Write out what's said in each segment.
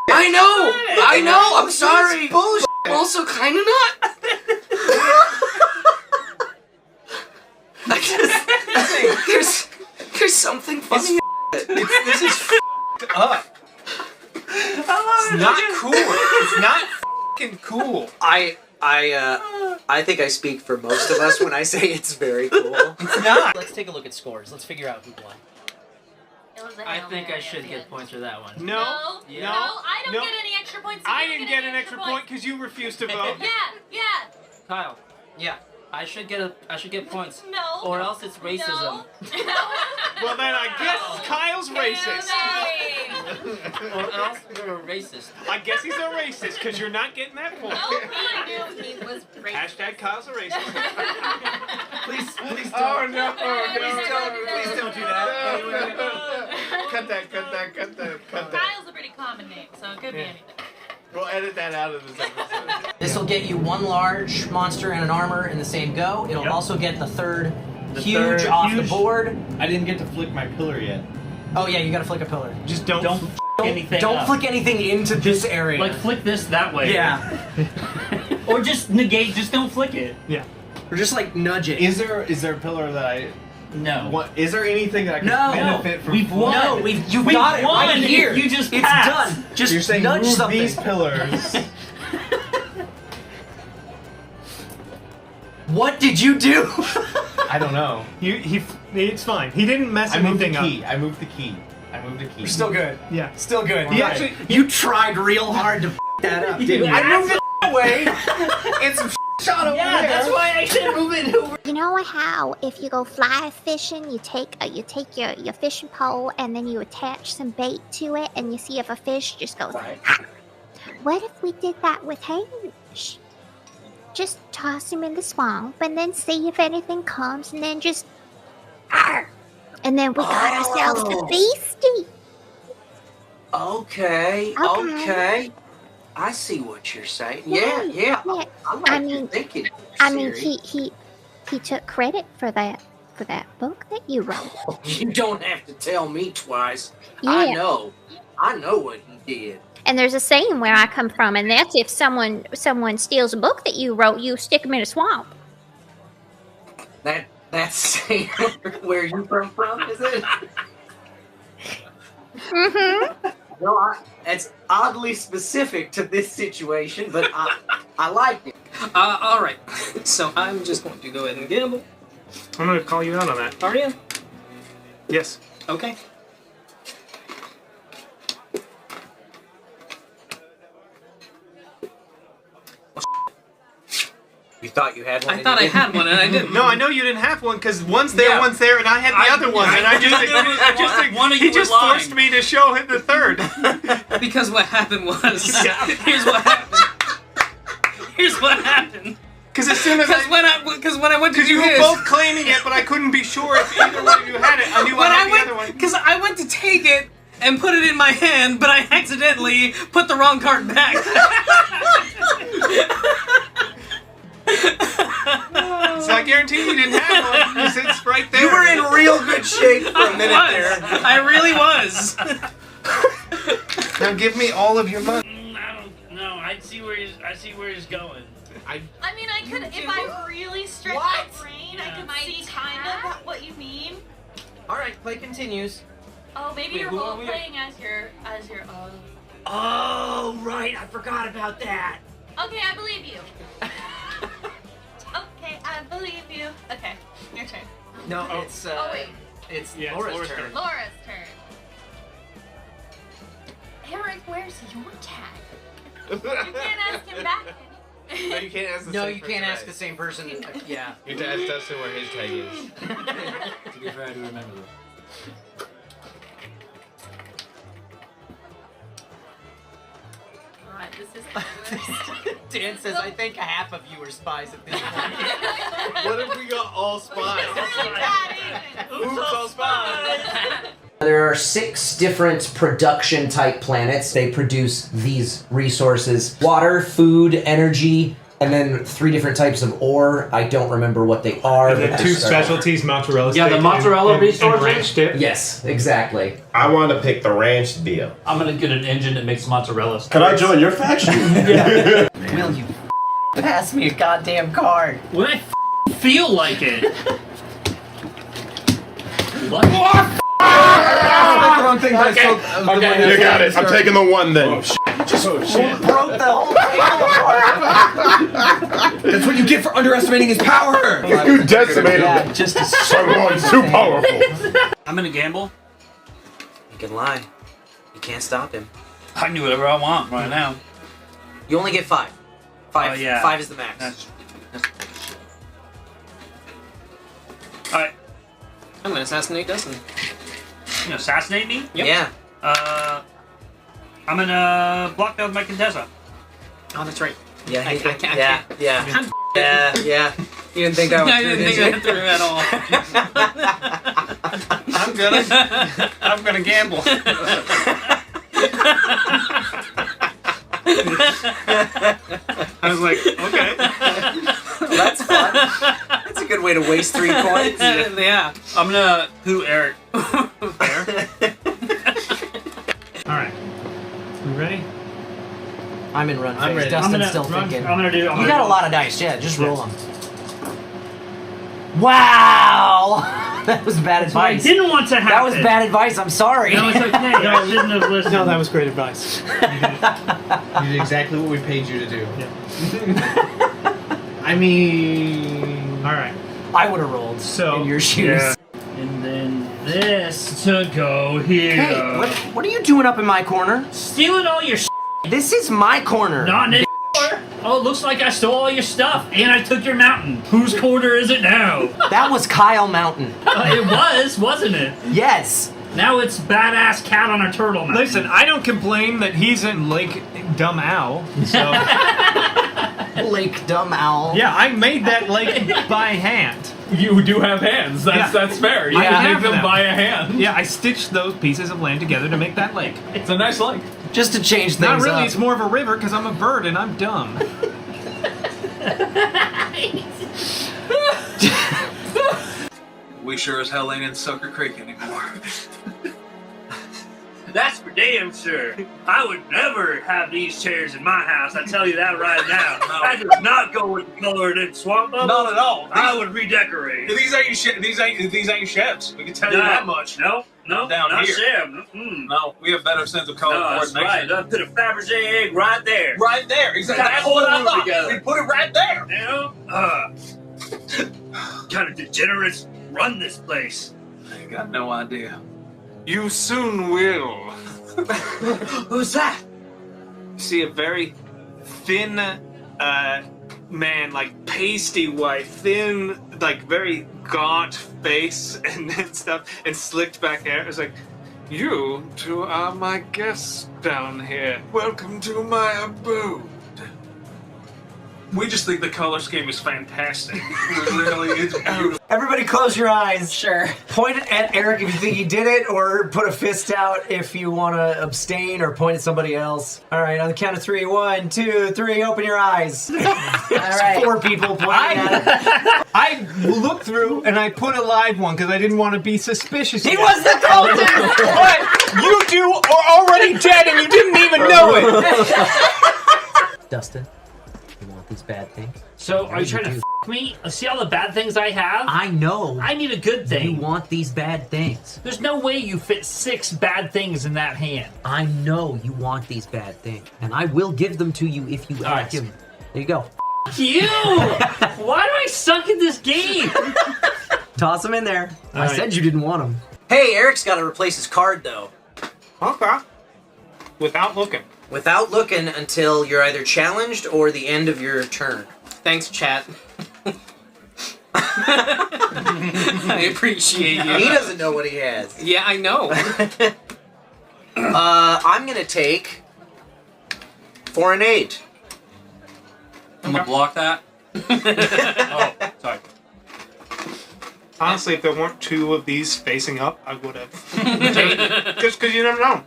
I know, I'm sorry. Bullshit. I'm also kind of not. I just, there's something funny. This is f***ed up. It's not cool. It's not f***ing cool. I think I speak for most of us when I say it's very cool. It's not. Let's take a look at scores. Let's figure out who won. I think I should get points for that one. No, I don't get any extra points. I didn't get an extra point because you refused to vote. Yeah. Kyle. Yeah. I should get points. No. Or else it's racism. No. Well, then I guess Kyle's racist. Or else you're a racist. I guess he's a racist because you're not getting that point. No, I knew he was racist. Hashtag Kyle's a racist. Please don't. Oh no! Please don't do that. Cut that. Kyle's a pretty common name, so it could be anything. We'll edit that out of this episode. This will get you one large monster and an armor in the same go. It'll also get the third huge off the board. I didn't get to flick my pillar yet. Oh yeah, you gotta flick a pillar. Just don't anything Don't up. flick anything into this area. Like flick this that way. Yeah. Or just negate. Just don't flick it. Yeah. Or just like nudge it. Is there a pillar that I? No. What is there anything that I can benefit from? We've won. No, you've got it right here. You just it's passed. done. Just You're saying nudge move something. these pillars. What did you do? I don't know. It's fine. He didn't mess I moved the anything up. key. I moved the key. You're still good. Yeah. Still good. He You actually- you tried real hard to that up, didn't you? I moved it away. And some shot over there. That's why I said move it over. You know how if you go fly fishing, you take your fishing pole and then you attach some bait to it, and you see if a fish just goes. Ha! What if we did that with Hamish? Just toss him in the swamp and then see if anything comes, and then just. Arr! And then we got ourselves the beastie. Okay. I see what you're saying. Yeah. I like your thinking. I mean, he took credit for that book that you wrote. You don't have to tell me twice. Yeah. I know what he did. And there's a saying where I come from, and that's if someone steals a book that you wrote, you stick him in a swamp. That's where you come from, is it? Mm-hmm. No, it's oddly specific to this situation, but I like it. All right. So I'm just going to go ahead and gamble. I'm going to call you out on that. Are you? Yes. Okay. You thought you had one? I thought I had one and I didn't. No, I know you didn't have one because one's there, one's there, and I had the other one, and he just forced me to show him the third. Because what happened was, here's what happened. Because as soon as when I went to do you were this, both claiming it, but I couldn't be sure if either one of you had it. I knew I had the other one. Because I went to take it and put it in my hand, but I accidentally put the wrong card back. So I guarantee you didn't have one. Because it's right there. You were in real good shape for a minute there. I really was. Now give me all of your money. I don't know. I see where he's going. I mean, I could, if I really stretch my brain, I could see kind of what you mean. All right, play continues. Oh, maybe Wait, you're who are role we? playing as your. Oh, right. I forgot about that. Okay, I believe you. Okay, I believe you. Okay, your turn. No, it's wait. it's Yeah, Laura's turn. Laura's turn. Eric, where's your tag? You can't ask him back. No, you can't ask the No, same you can't person ask the same person. Yeah. You have to ask Dustin where his tag is. To be fair, I do remember this. God, this is the worst. Dan says, I think half of you are spies at this point. What if we got all spies? Oops, all spies. There are 6 different production type planets. They produce these resources: water, food, energy, And then 3 different types of ore. I don't remember what they are. And then 2 specialties, mozzarella stick. Yeah, the mozzarella resources. ranch dip. Yes, exactly. I want to pick the ranch deal. I'm gonna get an engine that makes mozzarella. Can I join your faction? Will you pass me a goddamn card? When I feel like it. What? That's the wrong thing. Okay, you got it. I'm taking the 1 then. Oh, shit. Broke the whole thing apart. That's what you get for underestimating his power. You decimated Yeah, just a someone's too powerful. I'm gonna gamble. You can lie. You can't stop him. I can do whatever I want right now. You only get 5. 5. Oh, yeah. 5 is the max. That's Alright. I'm gonna assassinate Dustin. You gonna assassinate me? Yep. Yeah. I'm gonna block down my Contessa. Oh, that's right. Yeah. I can't. Yeah. Yeah. You didn't think that was I didn't think that through at all. I'm gonna gamble. I was like, okay. That's fun. That's a good way to waste 3 coins. Yeah. I'm gonna who Eric. Fair. All right. We ready? I'm in run phase. I'm ready. Dustin's still thinking. You You got a lot of dice, yeah. Just roll them. Wow! That was bad That's what I advice. didn't want to happen. That was bad advice. I'm sorry. No, it's okay. I shouldn't have listened. No, that was great advice. You did exactly what we paid you to do. I mean, all right. I would have rolled So, in your shoes. Yeah. And then this to go here. Hey, what are you doing up in my corner? Stealing all your This is my corner. Not anymore. Oh, it looks like I stole all your stuff and I took your mountain. Whose corner is it now? That was Kyle Mountain. It was, wasn't it? Yes. Now it's badass cat on a turtle mountain. Listen, I don't complain that he's in Lake Dumb Owl. So Lake Dumb Owl. yeah, I made that lake by hand. You do have hands. That's fair. You I can have make them them. by a hand. Yeah, I stitched those pieces of land together to make that lake. It's a nice lake. Just to change things Not really, up. it's more of a river because I'm a bird and I'm dumb. We sure as hell ain't in Sucker Creek anymore. That's for damn sure. I would never have these chairs in my house. I tell you that right now. I does not go with the color in swamp bubbles. Not at all. I would redecorate. These ain't sheds. We can tell you that much. No, Down not here. Shem. No, we have better sense of color No, that's coordination. right. I put a Fabergé egg right there. Right there, exactly. That's That's what I what we thought. together. We put it right there. You know? Kind of degenerates run this place. I got no idea. You soon will. Who's that? See a very thin man, like pasty white, thin, like very gaunt face and stuff, and slicked back hair. It was like, you two are my guests down here. Welcome to my abode. We just think the color scheme is fantastic. Really, it's beautiful. Everybody close your eyes. Sure. Point at Eric if you think he did it, or put a fist out if you want to abstain, or point at somebody else. All right, on the count of 3. 1, 2, 3, open your eyes. All right. 4 people pointing at it. I looked through and I put a live one because I didn't want to be suspicious. He was the cultist! But you two are already dead and you didn't even know it! Dustin, you want these bad things? So, are you trying to f me? See all the bad things I have? I know. I need a good thing. You want these bad things. There's no way you fit 6 bad things in that hand. I know you want these bad things, and I will give them to you if you right. give them. There you go. You! Why do I suck at this game? Toss them in there. I right. said you didn't want them. Hey, Eric's got to replace his card though. Okay. Without looking. Without looking until you're either challenged or the end of your turn. Thanks, chat. I appreciate you. He doesn't know what he has. Yeah, I know. I'm gonna take 4 and 8. I'm gonna block that. Oh, sorry. Honestly, if there weren't 2 of these facing up, I would have. Just because you never know.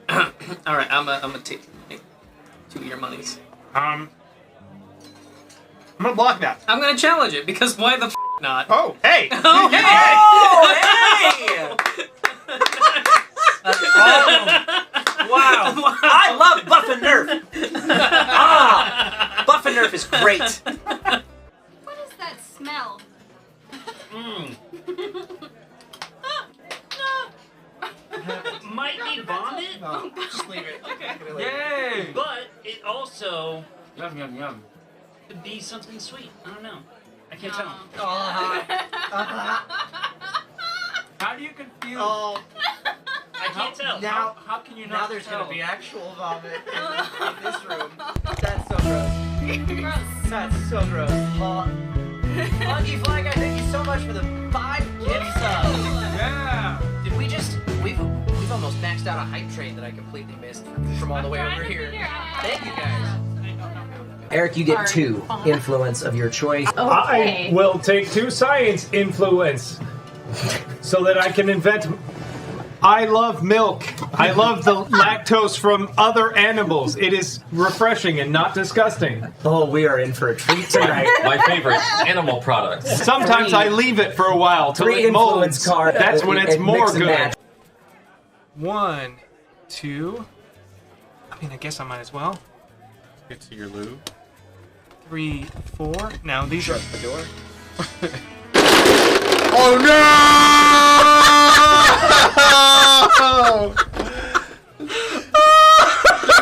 All right, I'm gonna take 2 of your monies. I'm gonna block that. I'm gonna challenge it because why the not? Oh, hey! Oh, hey! Oh, hey! Wow. I love Buff and Nerf. Buff and Nerf is great. What is that smell? Might be vomit, Oh, just leave it. Okay. Yay! but it also Yum, yum, yum. could be something sweet. I don't know. I can't tell. How do you confuse? Oh, I can't tell. Now, How can you not now there's tell? gonna be actual vomit in this room. That's so gross. Gross. That's so gross. Lucky Flag, I thank you so much for the 5 gift subs. Yeah. Did we just? We've almost maxed out a hype train that I completely missed from all the way over here. Thank you guys. Eric, you get 2 influence of your choice. I will take 2 science influence so that I can invent. I love milk. I love the lactose from other animals. It is refreshing and not disgusting. Oh, we are in for a treat tonight. My favorite animal product. Sometimes I leave it for a while till 3 it molds. influence card. That's when it's more mix and good. match. 1, 2. I mean, I guess I might as well. Get to your lube. 3, 4. Now these are the door. Oh no!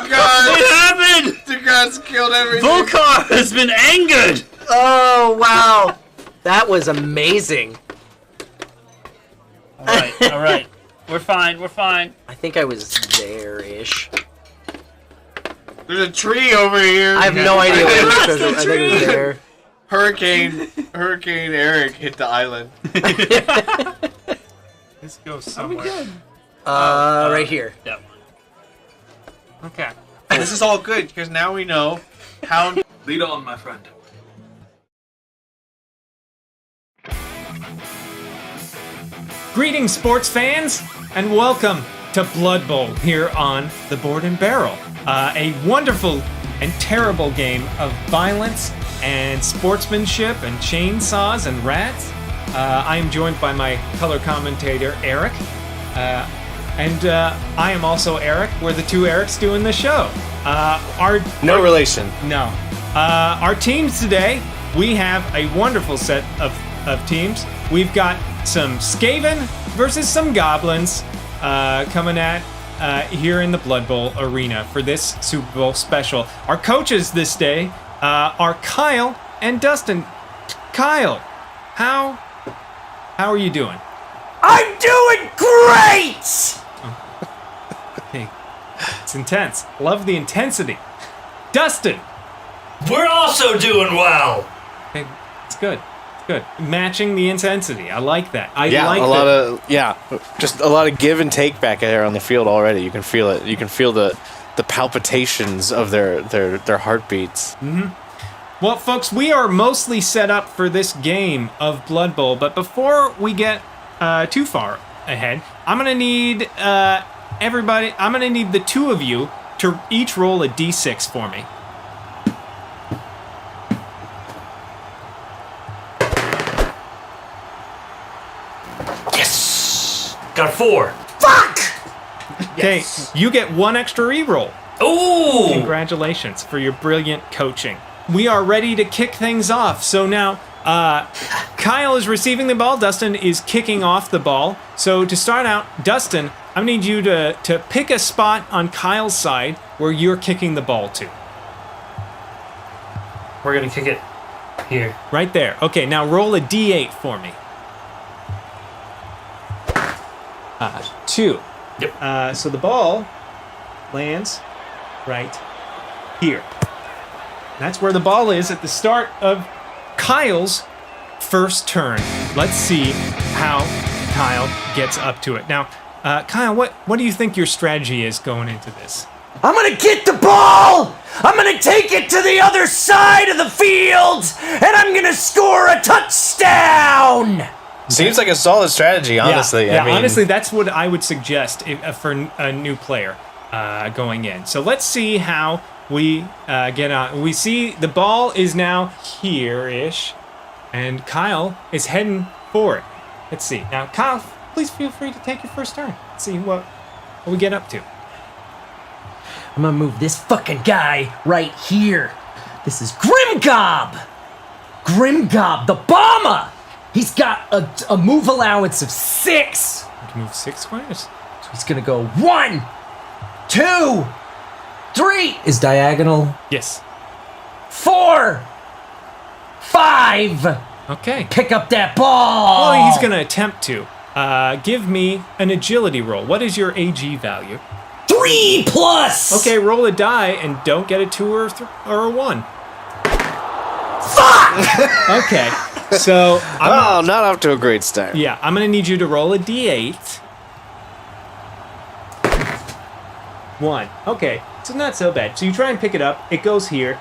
What happened? The gods killed everything. Volcar has been angered. Oh, wow. That was amazing. All right. We're fine. I think I was there-ish. There's a tree over here. I have no idea where this treasure. I think it was there. Hurricane Eric hit the island. This goes somewhere. Right here. That one. Okay. This is all good because now we know how. Lead on, my friend. Greetings, sports fans, and welcome to Blood Bowl here on the Board and Barrel. A wonderful and terrible game of violence and sportsmanship and chainsaws and rats. I am joined by my color commentator, Eric. And I am also Eric. We're the 2 Erics doing the show. No relation. No. Our teams today, we have a wonderful set of teams. We've got some Skaven versus some Goblins coming at here in the Blood Bowl arena for this Super Bowl special. Our coaches this day are Kyle and Dustin. Kyle, how are you doing? I'm doing great! Hey, it's intense. Love the intensity. Dustin! We're also doing well. Hey, it's good. It's good. Matching the intensity. I like that. Just a lot of give and take back there on the field already. You can feel it. You can feel the palpitations of their heartbeats. Mm-hmm. Well, folks, we are mostly set up for this game of Blood Bowl, but before we get too far ahead, I'm gonna need everybody. I'm gonna need the 2 of you to each roll a d6 for me. Yes. Got a 4. Fuck! Okay, you get 1 extra re-roll. Ooh. Congratulations for your brilliant coaching. We are ready to kick things off. So now, Kyle is receiving the ball. Dustin is kicking off the ball. So to start out, Dustin, I need you to pick a spot on Kyle's side where you're kicking the ball to. We're gonna kick it here. Right there. Okay, now roll a d8 for me. 2. Yep. So the ball lands right here. That's where the ball is at the start of Kyle's first turn. Let's see how Kyle gets up to it. Now, Kyle, what do you think your strategy is going into this? I'm gonna get the ball! I'm gonna take it to the other side of the field! And I'm gonna score a touchdown! Seems like a solid strategy, honestly. Yeah, I mean, honestly, that's what I would suggest for a new player going in. So let's see how we get on. We see the ball is now here-ish, and Kyle is heading for it. Let's see. Now, Kyle, please feel free to take your first turn. Let's see what we get up to. I'm gonna move this fucking guy right here. This is Grimgob! Grimgob, the bomber! He's got a move allowance of 6. You can move 6 squares. So he's gonna go 1, 2, 3 is diagonal. Yes. 4, 5. Okay. Pick up that ball. Well, he's gonna attempt to. Give me an agility roll. What is your AG value? 3+. Okay, roll a die and don't get a 2 or a 1. Fuck! Okay, so not off to a great start. Yeah, I'm gonna need you to roll a d8. 1. Okay, so not so bad. So you try and pick it up. It goes here.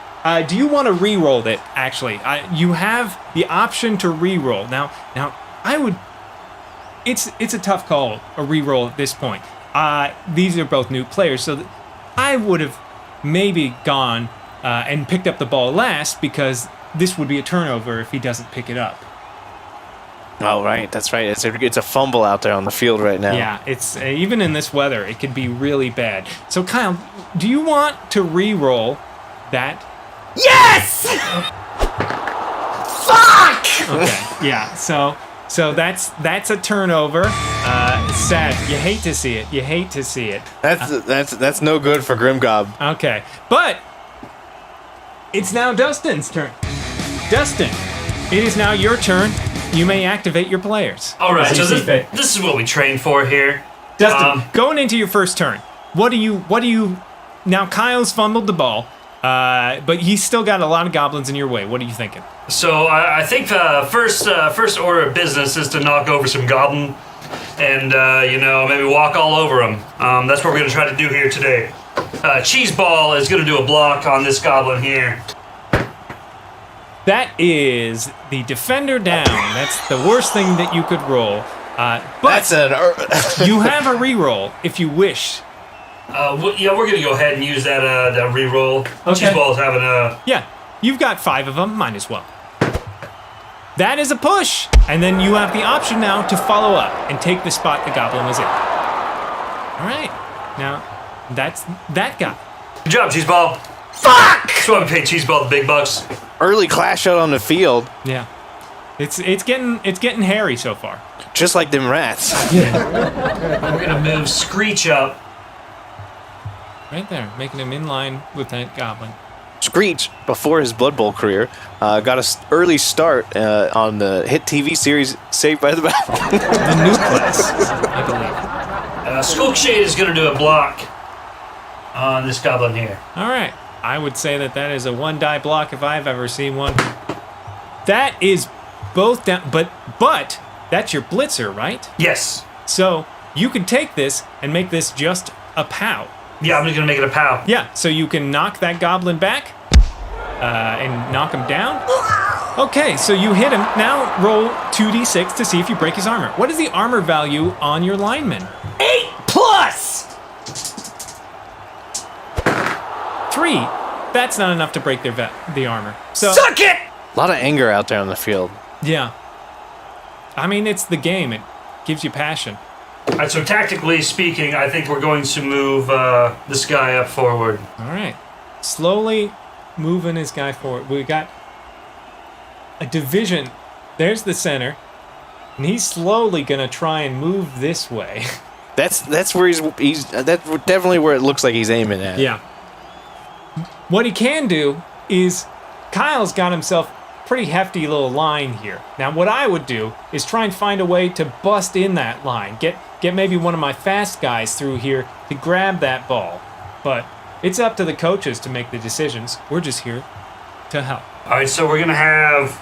Do you want to re-roll it? Actually, you have the option to re-roll. Now, I would. It's a tough call, a re-roll at this point. These are both new players, so I would have maybe gone and picked up the ball last because this would be a turnover if he doesn't pick it up. Oh, right. That's right. It's a fumble out there on the field right now. Yeah, it's even in this weather, it could be really bad. So, Kyle, do you want to re-roll that? Yes! Fuck! Okay. Yeah. So that's a turnover. Sad. You hate to see it. You hate to see it. That's no good for Grimgob. Okay, but it's now Dustin's turn. Dustin, it is now your turn. You may activate your players. All right. So this is what we train for here. Dustin, going into your first turn, what do you? Now Kyle's fumbled the ball, but he's still got a lot of goblins in your way. What are you thinking? So I think the first order of business is to knock over some goblin, and maybe walk all over them. That's what we're gonna try to do here today. Cheeseball is gonna do a block on this goblin here. That is the defender down. That's the worst thing that you could roll. But you have a reroll if you wish. Yeah, we're gonna go ahead and use that reroll. Okay. Cheeseball's having a. Yeah, you've got 5 of them. Might as well. That is a push, and then you have the option now to follow up and take the spot the goblin was in. All right, now that's that guy. Good job, Cheeseball. Fuck! That's why we pay Cheeseball the big bucks. Early clash out on the field. Yeah, it's getting hairy so far. Just like them rats. We're gonna move Screech up. Right there, making him in line with that goblin. Screech, before his Blood Bowl career, got an early start on the hit TV series Saved by the Bell. The new class, I believe. Skulkshade is gonna do a block on this goblin here. All right, I would say that is a 1 die block if I've ever seen one. That is both down, but that's your blitzer, right? Yes. So you can take this and make this just a POW. Yeah, I'm just gonna make it a POW. Yeah, so you can knock that goblin back and knock him down. Okay, so you hit him. Now roll 2d6 to see if you break his armor. What is the armor value on your lineman? 8+. 3. That's not enough to break the armor. So suck it. A lot of anger out there on the field. Yeah. I mean, it's the game. It gives you passion. All right, so tactically speaking, I think we're going to move this guy up forward. All right. Slowly moving this guy forward. We got a division. There's the center. And he's slowly going to try and move this way. That's where he's that's definitely where it looks like he's aiming at. Yeah. What he can do is Kyle's got himself pretty hefty little line here. Now what I would do is try and find a way to bust in that line. Get maybe one of my fast guys through here to grab that ball. But it's up to the coaches to make the decisions. We're just here to help. All right, so we're going to have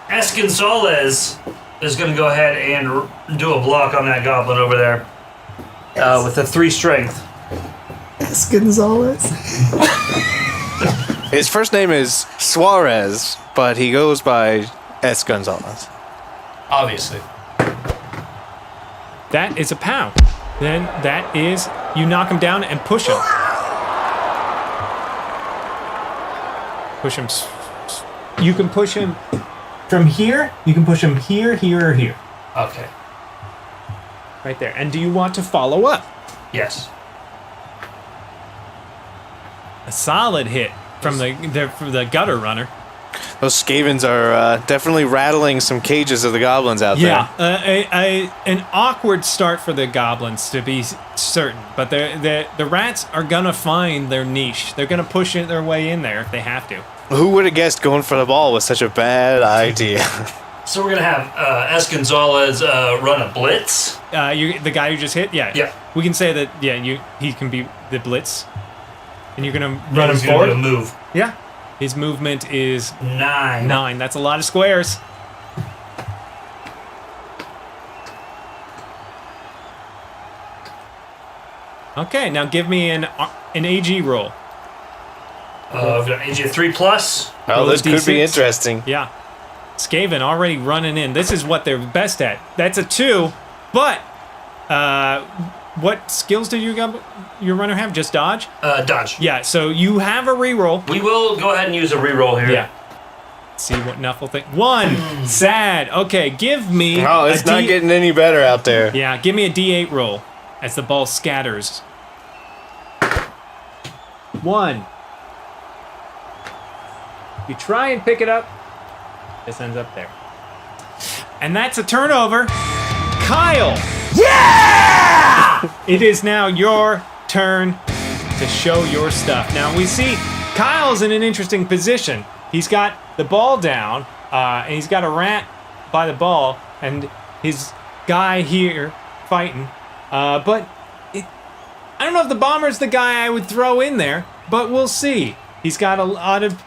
Esconsoles is going to go ahead and do a block on that goblin over there with a 3 strength. Esconsoles? His first name is Suarez, but he goes by S. Gonzalez. Obviously. That is a POW. Then that is, you knock him down and push him. Push him. You can push him from here. You can push him here, here, or here. Okay. Right there. And do you want to follow up? Yes. A solid hit from the gutter runner. Those Skavens are definitely rattling some cages of the goblins out there. Yeah, an awkward start for the goblins, to be certain. But the rats are gonna find their niche. They're gonna push their way in there if they have to. Who would have guessed going for the ball was such a bad idea? So we're gonna have Esconzales run a blitz. The guy who just hit, yeah. Yeah. We can say that. Yeah, he can be the blitz, and you're gonna run him He's gonna forward. do a move. Yeah. His movement is 9. 9. That's a lot of squares. Okay, now give me an AG roll. I've got AG 3+. Oh, this could be interesting. Yeah. Skaven already running in. This is what they're best at. That's a 2, but what skills did your runner have? Just dodge? Dodge. Yeah, so you have a reroll. We will go ahead and use a reroll here. Yeah. See what Nuffle thinks. 1. Sad. Okay, give me. Oh, it's not getting any better out there. Yeah, give me a D8 roll as the ball scatters. 1. You try and pick it up. This ends up there. And that's a turnover. Kyle! Yeah! It is now your turn to show your stuff. Now we see Kyle's in an interesting position. He's got the ball down, and he's got a rat by the ball, and his guy here fighting. But I don't know if the bomber's the guy I would throw in there, but we'll see. He's got a lot of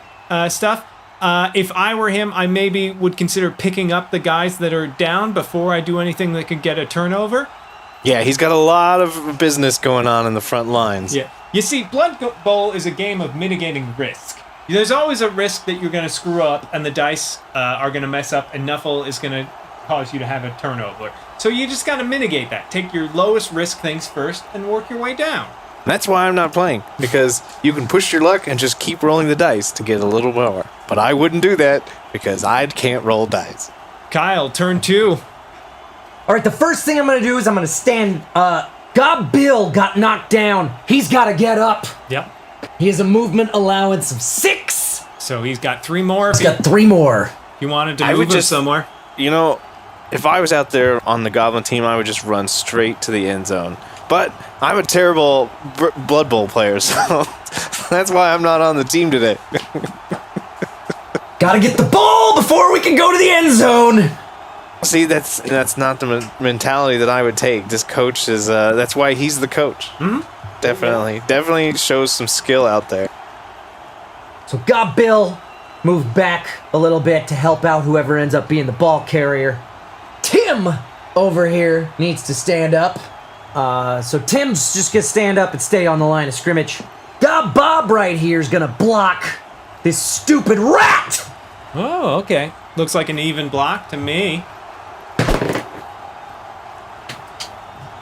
stuff. If I were him, I maybe would consider picking up the guys that are down before I do anything that could get a turnover. Yeah, he's got a lot of business going on in the front lines. Yeah. You see, Blood Bowl is a game of mitigating risk. There's always a risk that you're going to screw up and the dice are going to mess up and Nuffle is going to cause you to have a turnover. So you just got to mitigate that. Take your lowest risk things first and work your way down. That's why I'm not playing, because you can push your luck and just keep rolling the dice to get a little more. But I wouldn't do that, because I can't roll dice. Kyle, turn 2. All right, the first thing I'm going to do is I'm going to stand. Bill got knocked down. He's got to get up. Yep. He has a movement allowance of 6. So he's got 3 more. He's got 3 more. If you wanted to move him somewhere. You know, if I was out there on the Goblin team, I would just run straight to the end zone. But I'm a terrible Blood Bowl player, so that's why I'm not on the team today. Gotta get the ball before we can go to the end zone. See, that's not the mentality that I would take. This coach is, that's why he's the coach. Mm-hmm. Definitely shows some skill out there. So Bill moved back a little bit to help out whoever ends up being the ball carrier. Tim over here needs to stand up. So Tim's just gonna stand up and stay on the line of scrimmage. Bob right here is gonna block this stupid rat. Oh, okay. Looks like an even block to me.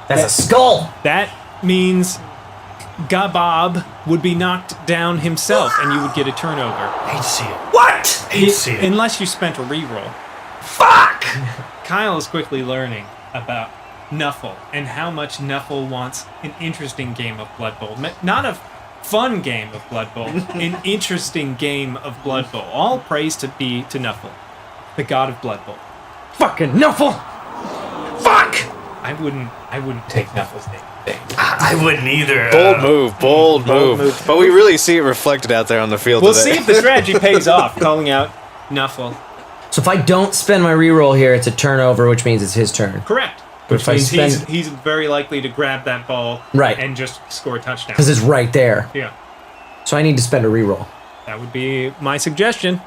That's a skull. That means Gabob would be knocked down himself, and you would get a turnover. Hate to see it. What? Hate to see it. Unless you spent a reroll. Fuck! Kyle is quickly learning about Nuffle and how much Nuffle wants an interesting game of Blood Bowl. Not a fun game of Blood Bowl, an interesting game of Blood Bowl. All praise to Nuffle, the god of Blood Bowl. Fucking Nuffle! Fuck! I wouldn't take Nuffle's name. I wouldn't either. Bold move. But we really see it reflected out there on the field We'll today. see if the strategy pays off, calling out Nuffle. So if I don't spend my reroll here, it's a turnover, which means it's his turn. Correct. But Which if I means spend... he's very likely to grab that ball Right. and just score a touchdown. Because it's right there. Yeah. So I need to spend a reroll. That would be my suggestion.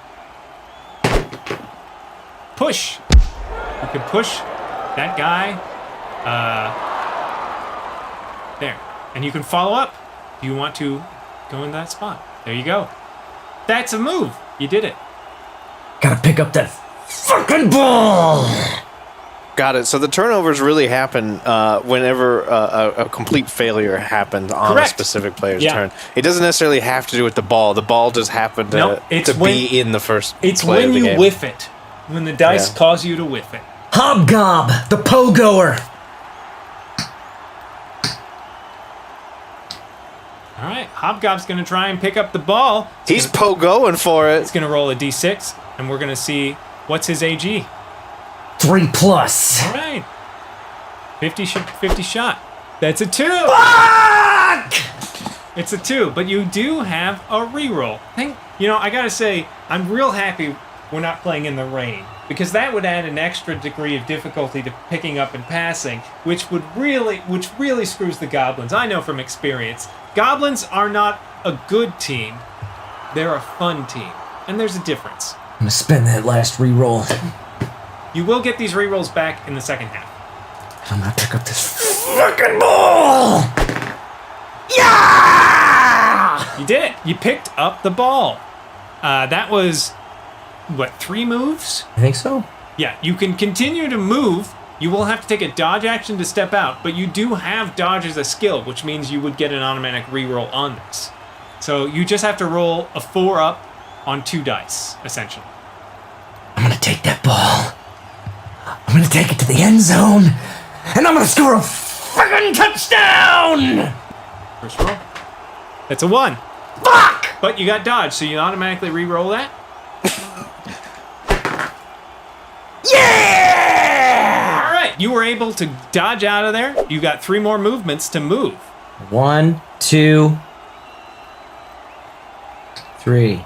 Push. You can push that guy. There. And you can follow up. Do you want to go in that spot? There you go. That's a move. You did it. Gotta pick up that fucking ball! Got it. So the turnovers really happen whenever a complete failure happens on a specific player's turn. It doesn't necessarily have to do with the ball. The ball just happened to be in the first play of the game. It's when you whiff it. When the dice cause you to whiff it. Hobgob, the pogoer. All right, Hobgob's going to try and pick up the ball. He's pogoing for it. He's going to roll a d6, and we're going to see what's his AG. 3+. All right. 50 shot. That's a 2. Fuck! It's a 2, but you do have a reroll. I got to say, I'm real happy we're not playing in the rain, because that would add an extra degree of difficulty to picking up and passing, which really screws the goblins. I know from experience. Goblins are not a good team. They're a fun team, and there's a difference. I'm going to spend that last reroll. You will get these rerolls back in the second half. I'm going to pick up this fucking ball! Yeah! You did it. You picked up the ball. That was, 3 moves? I think so. Yeah, you can continue to move. You will have to take a dodge action to step out, but you do have dodge as a skill, which means you would get an automatic reroll on this. So you just have to roll a 4 up on 2 dice, essentially. I'm going to take that ball. I'm going to take it to the end zone, and I'm going to score a fucking touchdown! First roll. That's a 1. Fuck! But you got dodge, so you automatically re-roll that. Yeah! All right, you were able to dodge out of there. You got 3 more movements to move. 1, 2, 3.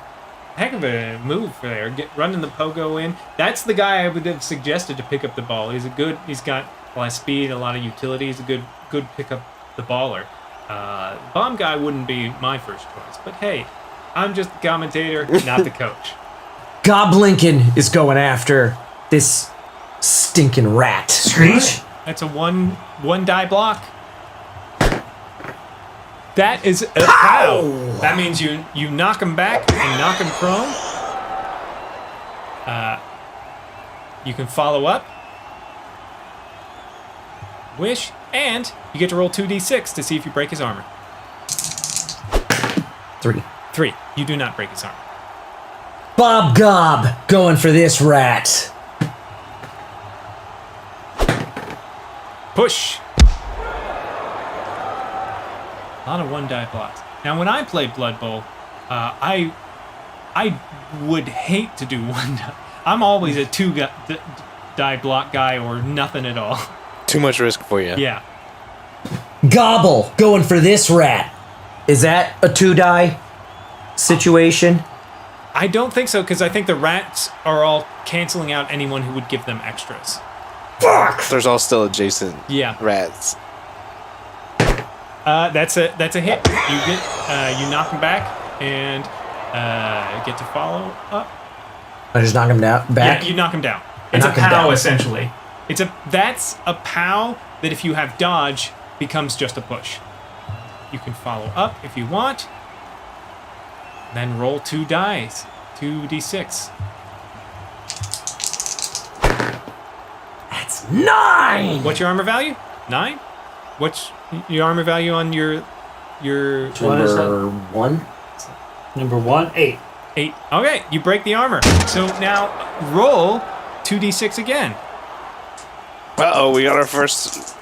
Heck of a move for there. Running the pogo in. That's the guy I would have suggested to pick up the ball. He's got a lot of speed, a lot of utility. He's a good pick up the baller. Bomb guy wouldn't be my first choice, but hey, I'm just the commentator, not the coach. Goblinkin is going after this stinking rat. Screech. That's a one die block. That is a pow. That means you knock him back and knock him prone. You can follow up. Wish, and you get to roll 2d6 to see if you break his armor. 3. You do not break his armor. Bob Gob going for this rat. Push. A lot of 1 die blocks. Now, when I play Blood Bowl, I would hate to do 1 die. I'm always a 2 die block guy or nothing at all. Too much risk for you. Yeah. Gobble going for this rat. Is that a 2 die situation? I don't think so, because I think the rats are all canceling out anyone who would give them extras. Fuck! There's all still adjacent rats. That's a hit. You knock him back and get to follow up. I just knock him down back. Yeah, you knock him down. It's a POW essentially. That's a POW that if you have dodge becomes just a push. You can follow up if you want. Then roll 2 dice, 2d6. That's 9. What's your armor value? 9. What's your armor value on your number 1? Number 1, 8. 8. Okay, you break the armor. So now roll 2d6 again. Uh-oh, we got our first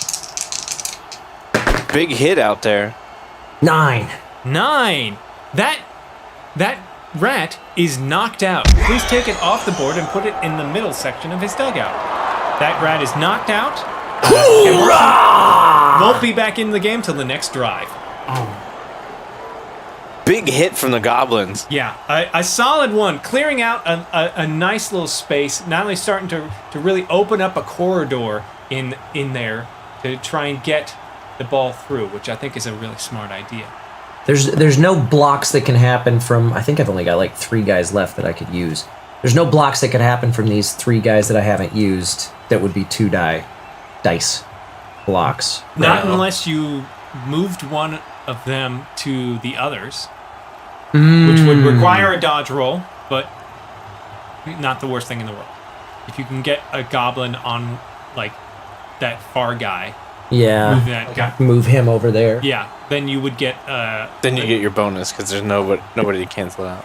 big hit out there. 9. That rat is knocked out. Please take it off the board and put it in the middle section of his dugout. That rat is knocked out. Won't be back in the game till the next drive. Big hit from the goblins. Yeah, a solid one, clearing out a nice little space, not only starting to really open up a corridor in there to try and get the ball through, which I think is a really smart idea. There's no blocks that can happen from, I think I've only got like 3 guys left that I could use. There's no blocks that could happen from these 3 guys that I haven't used that would be 2 dice blocks. Not unless you moved one of them to the others, which would require a dodge roll, but not the worst thing in the world. If you can get a goblin on like that far guy. Yeah. Move that guy. Move him over there. Yeah. Then you would get. Then you get your bonus because there's nobody to cancel it out.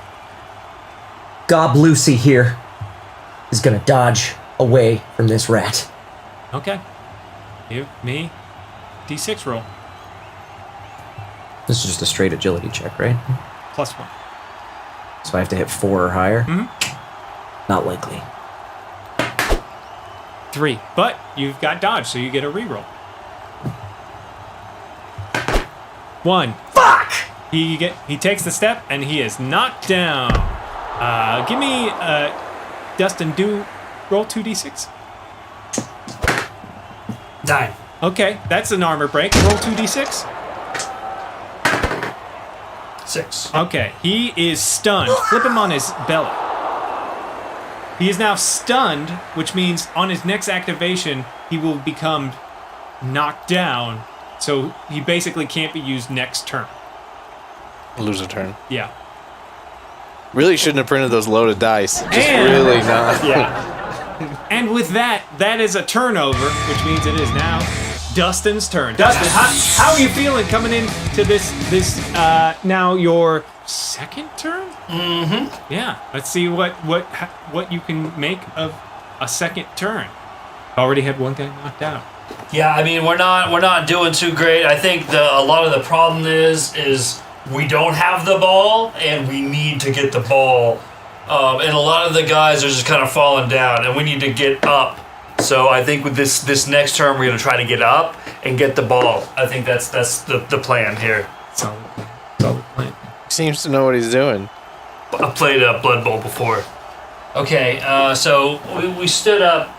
Gob Lucy here is gonna dodge away from this rat. Okay. Give me D6 roll. This is just a straight agility check, right? +1. So I have to hit 4 or higher? Mhm. Not likely. 3. But you've got dodge, so you get a reroll. 1. Fuck! He takes the step and he is knocked down. Give me Dustin, roll 2d6. 9. Okay, that's an armor break. Roll 2d6. 6. Okay, he is stunned. Flip him on his belly. He is now stunned, which means on his next activation, he will become knocked down. So he basically can't be used next turn. Lose a turn. Yeah. Really shouldn't have printed those loaded dice. Just And- really not. Yeah. And with that is a turnover, which means it is now Dustin's turn. Dustin, how are you feeling coming into this now your second turn? Mm-hmm. Yeah. Let's see what you can make of a second turn. Already had one guy knocked out. Yeah, I mean we're not doing too great. I think a lot of the problem is we don't have the ball and we need to get the ball. And a lot of the guys are just kind of falling down, and we need to get up. So I think with this next term, we're going to try to get up and get the ball. I think that's the plan here. Solid plan. Seems to know what he's doing. I played Blood Bowl before. Okay, so we stood up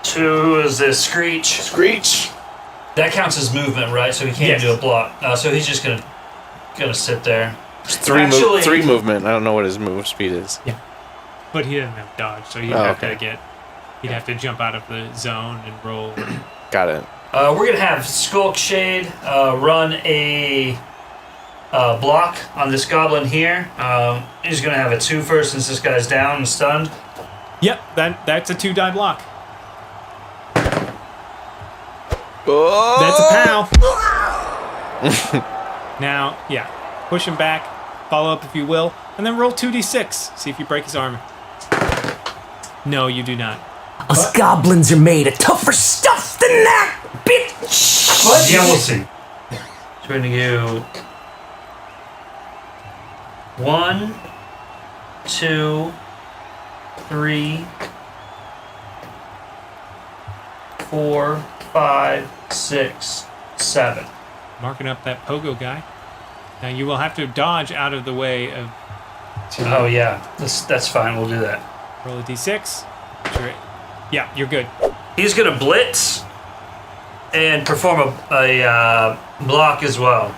to, who is this, Screech? Screech. That counts as movement, right? So he can't do a block. So he's just gonna sit there. It's three movement. I don't know what his move speed is. Yeah. But he doesn't have dodge, so he'd he'd have to jump out of the zone and roll. Got it. We're gonna have Skulk Shade run a block on this goblin here. He's gonna have a 2 first since this guy's down and stunned. Yep, that's a 2-die block. Oh! That's a POW. Now, yeah, push him back, follow up if you will, and then roll 2d6. See if you break his armor. No, you do not. Us goblins are made of tougher stuff than that, bitch! What? Yeah, we'll see. So we're gonna go 1, 2, 3, 4, 5, 6, 7. Marking up that pogo guy. Now you will have to dodge out of the way of. Oh yeah, that's fine. We'll do that. Roll a d6. Sure. Yeah, you're good. He's gonna blitz and perform a block as well.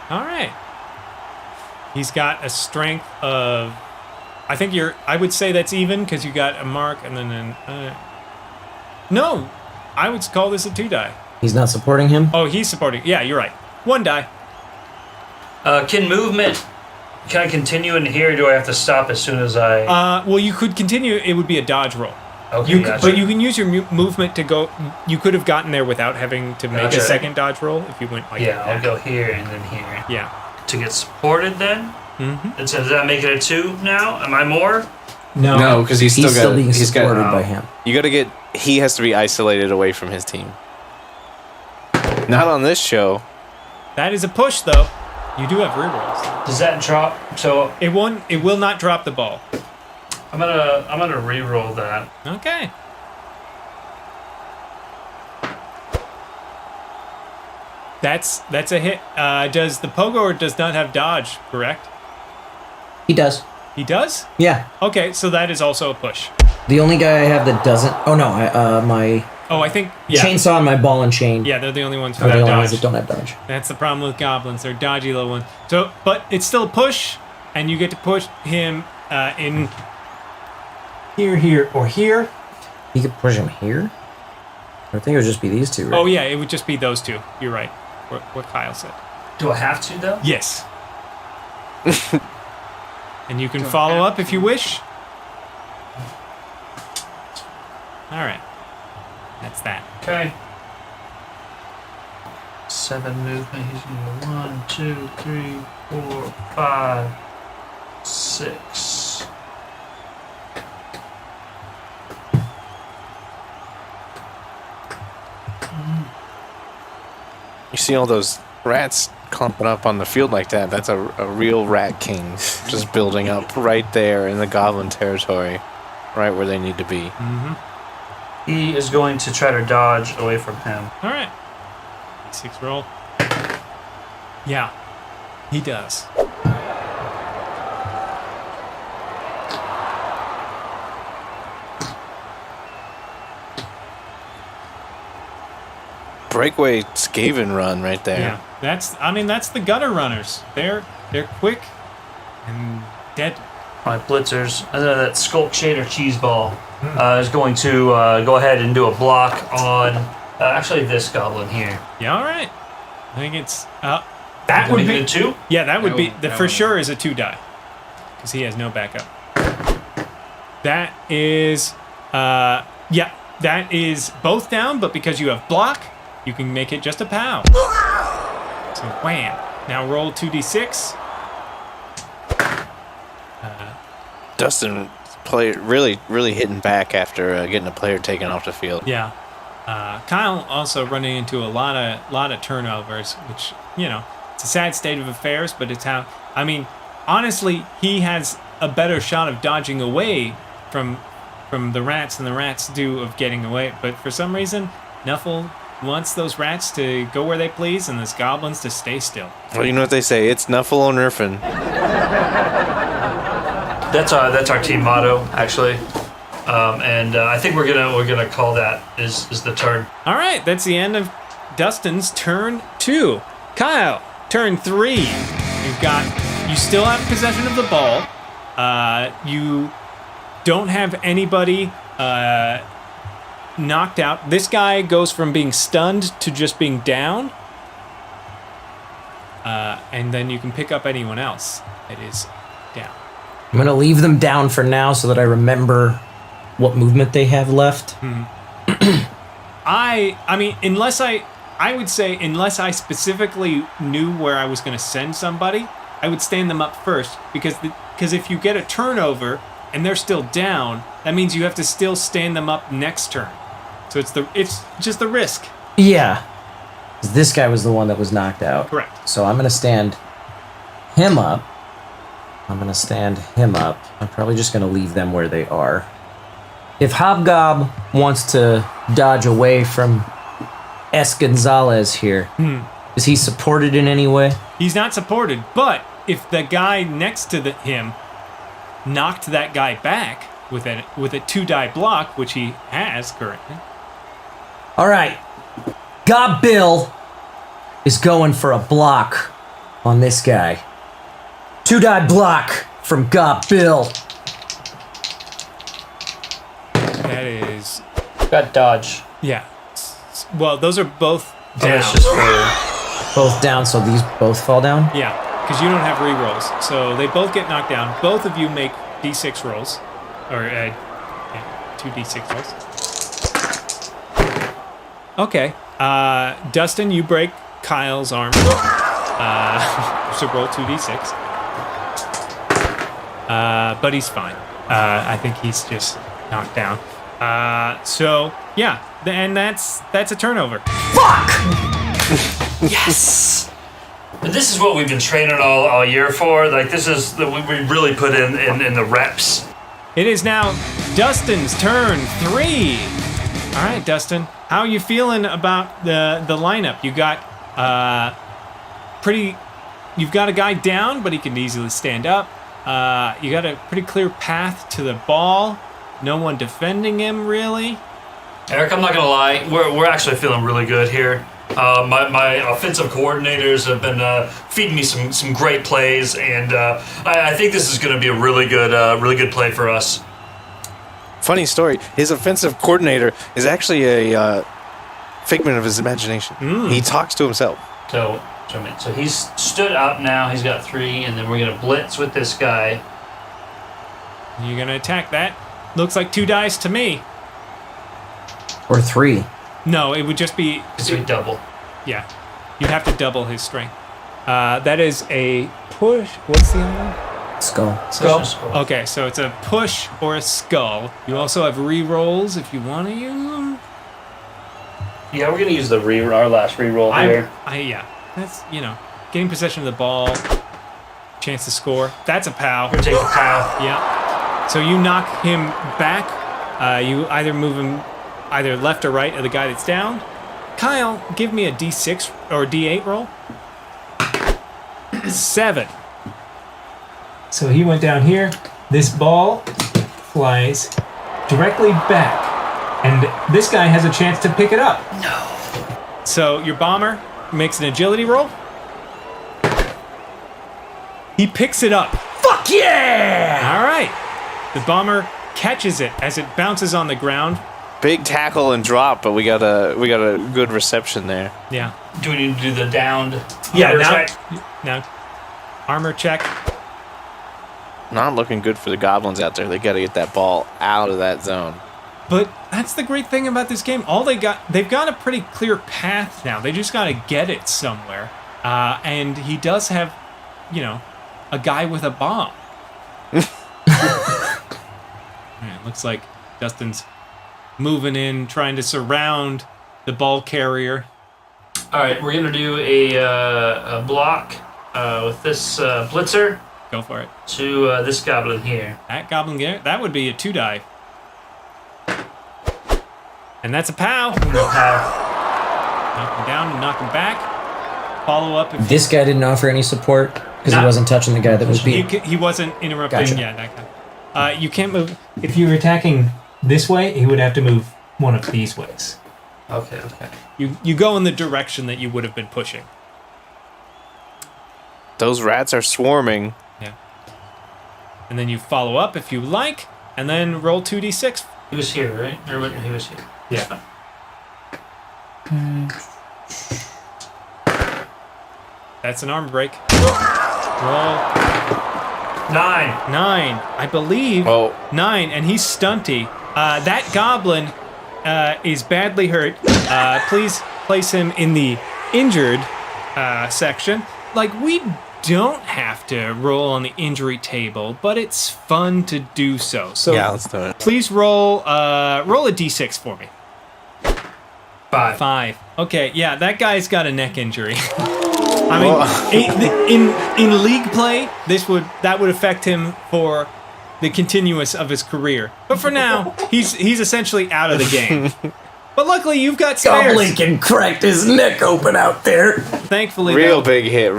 All right. He's got a strength of. I think I would say that's even because you got a mark and then no, I would call this a 2-die. He's not supporting him? Oh, he's supporting. Yeah, you're right. 1 die. Can I continue in here, or do I have to stop as soon as I... Well, you could continue. It would be a dodge roll. Okay, gotcha. But you can use your movement to go... You could have gotten there without having to make a second dodge roll if you went like that. Yeah, I'll go here and then here. Yeah. To get supported then? Mm-hmm. Does that make it a 2 now? Am I more? No, because he's still being supported by him. You got to get. He has to be isolated away from his team. Not on this show. That is a push, though. You do have rerolls. Does that drop? So it will not drop the ball. I'm gonna re-roll that. Okay. That's a hit. Does the pogo does not have dodge, correct? He does. He does? Yeah. Okay, so that is also a push. The only guy I have that doesn't. Oh no, my. Oh, I think chainsaw and my ball and chain. Yeah, they're the only ones are the that only dodge. ones that don't have dodge. That's the problem with goblins. They're dodgy little ones. So, but it's still a push, and you get to push him in here, or here. You could push him here. I think it would just be these two. Right? Oh yeah, it would just be those two. You're right. What Kyle said. Do I have to though? Yes. And you can follow up if you wish. All right. That's that. Okay. 7 movement. He's going to 1, 2, 3, 4, 5, 6. You see all those rats clumping up on the field like that. That's a real rat king just building up right there in the goblin territory, right where they need to be. Mm-hmm. He is going to try to dodge away from him. All right. D6 roll. Yeah, he does. Breakaway Skaven run right there. Yeah, that's the gutter runners. They're quick and dead. My blitzers. That Skulk Shader Cheese Ball is going to go ahead and do a block on actually this goblin here. Yeah, all right. I think it's that would be a 2. Yeah, that would be for sure is a 2 die because he has no backup. That is that is both down, but because you have block, you can make it just a pow. So wham. Now roll 2d6. Dustin really hitting back after getting a player taken off the field. Yeah. Kyle also running into a lot of turnovers, which, it's a sad state of affairs, but it's how, honestly, he has a better shot of dodging away from the rats than the rats do of getting away. But for some reason, Nuffle wants those rats to go where they please and those goblins to stay still. Well, you know what they say, it's Nuffle or Nerfin'. That's our team motto, actually. And I think we're gonna call that is the turn. All right, that's the end of Dustin's turn 2. Kyle, turn 3. You still have possession of the ball. You don't have anybody knocked out. This guy goes from being stunned to just being down. And then you can pick up anyone else that is down. I'm going to leave them down for now so that I remember what movement they have left. Unless I specifically knew where I was going to send somebody, I would stand them up first because if you get a turnover and they're still down, that means you have to still stand them up next turn. So it's just the risk. Yeah. This guy was the one that was knocked out. Correct. So I'm going to stand him up. I'm probably just going to leave them where they are. If Hobgob wants to dodge away from S. Gonzalez here, is he supported in any way? He's not supported, but if the guy next to him knocked that guy back with a 2 die block, which he has currently. All right. Gob Bill is going for a block on this guy. 2 die block from Gob Bill. That is... Got dodge. Yeah. Well, those are both down. Both down, so these both fall down? Yeah, because you don't have rerolls. So they both get knocked down. Both of you make d6 rolls. Or 2 d6 rolls. Okay. Dustin, you break Kyle's arm. So roll 2 d6. But he's fine. I think he's just knocked down. So yeah, and that's a turnover. Fuck! Yes. And this is what we've been training all year for. Like this is we really put in the reps. It is now Dustin's turn 3. All right, Dustin, how are you feeling about the lineup? You got You've got a guy down, but he can easily stand up. You got a pretty clear path to the ball. No one defending him, really. Eric, I'm not gonna lie. We're actually feeling really good here. My offensive coordinators have been feeding me some great plays, and I think this is gonna be a really good play for us. Funny story. His offensive coordinator is actually a figment of his imagination. He talks to himself. So he's stood up now. He's got 3, and then we're gonna blitz with this guy. You're gonna attack that. Looks like 2 dice to me. Or 3. No, it would just be... So double. Yeah. You'd have to double his strength. That is a push. What's the other one? Skull. Okay, so it's a push or a skull. You also have re-rolls if you want to use them. Yeah, we're going to use our last re-roll here. Yeah. That's, getting possession of the ball, chance to score. That's a POW. We're taking POW. Yeah. So you knock him back. You either move him either left or right of the guy that's down. Kyle, give me a D6 or D8 roll. 7. So he went down here. This ball flies directly back. And this guy has a chance to pick it up. No. So your bomber makes an agility roll. He picks it up. Fuck yeah! All right. The bomber catches it as it bounces on the ground. Big tackle and drop, but we got a good reception there. Yeah. Do we need to do the downed? Yeah. Armor Now, check? Armor check. Not looking good for the goblins out there. They got to get that ball out of that zone. But that's the great thing about this game. They've got a pretty clear path now. They just got to get it somewhere. And he does have, a guy with a bomb. It looks like Dustin's moving in, trying to surround the ball carrier. All right, we're going to do a block with this blitzer. Go for it. To this goblin here. That goblin here? That would be a 2-dive. And that's a POW. No POW. Knock him down and knock him back. Follow up. This guy didn't offer any support because he wasn't touching the guy that was beat. He wasn't interrupting. Gotcha. Yeah, that guy. You can't move. If you were attacking this way, he would have to move one of these ways. Okay. You go in the direction that you would have been pushing. Those rats are swarming. Yeah. And then you follow up if you like, and then roll 2d6. He was here, right? Or he was here. Yeah. That's an arm break. Roll. 9. I believe. Oh. 9, and he's stunty. That goblin is badly hurt. Please place him in the injured section. We don't have to roll on the injury table, but it's fun to do so. So yeah, let's do it. Please roll a d6 for me. 5. Okay, yeah, that guy's got a neck injury. I mean, in league play, that would affect him for the continuous of his career. But for now, he's essentially out of the game. But luckily, you've got spares. Lincoln cracked his neck open out there. Thankfully, real big hit.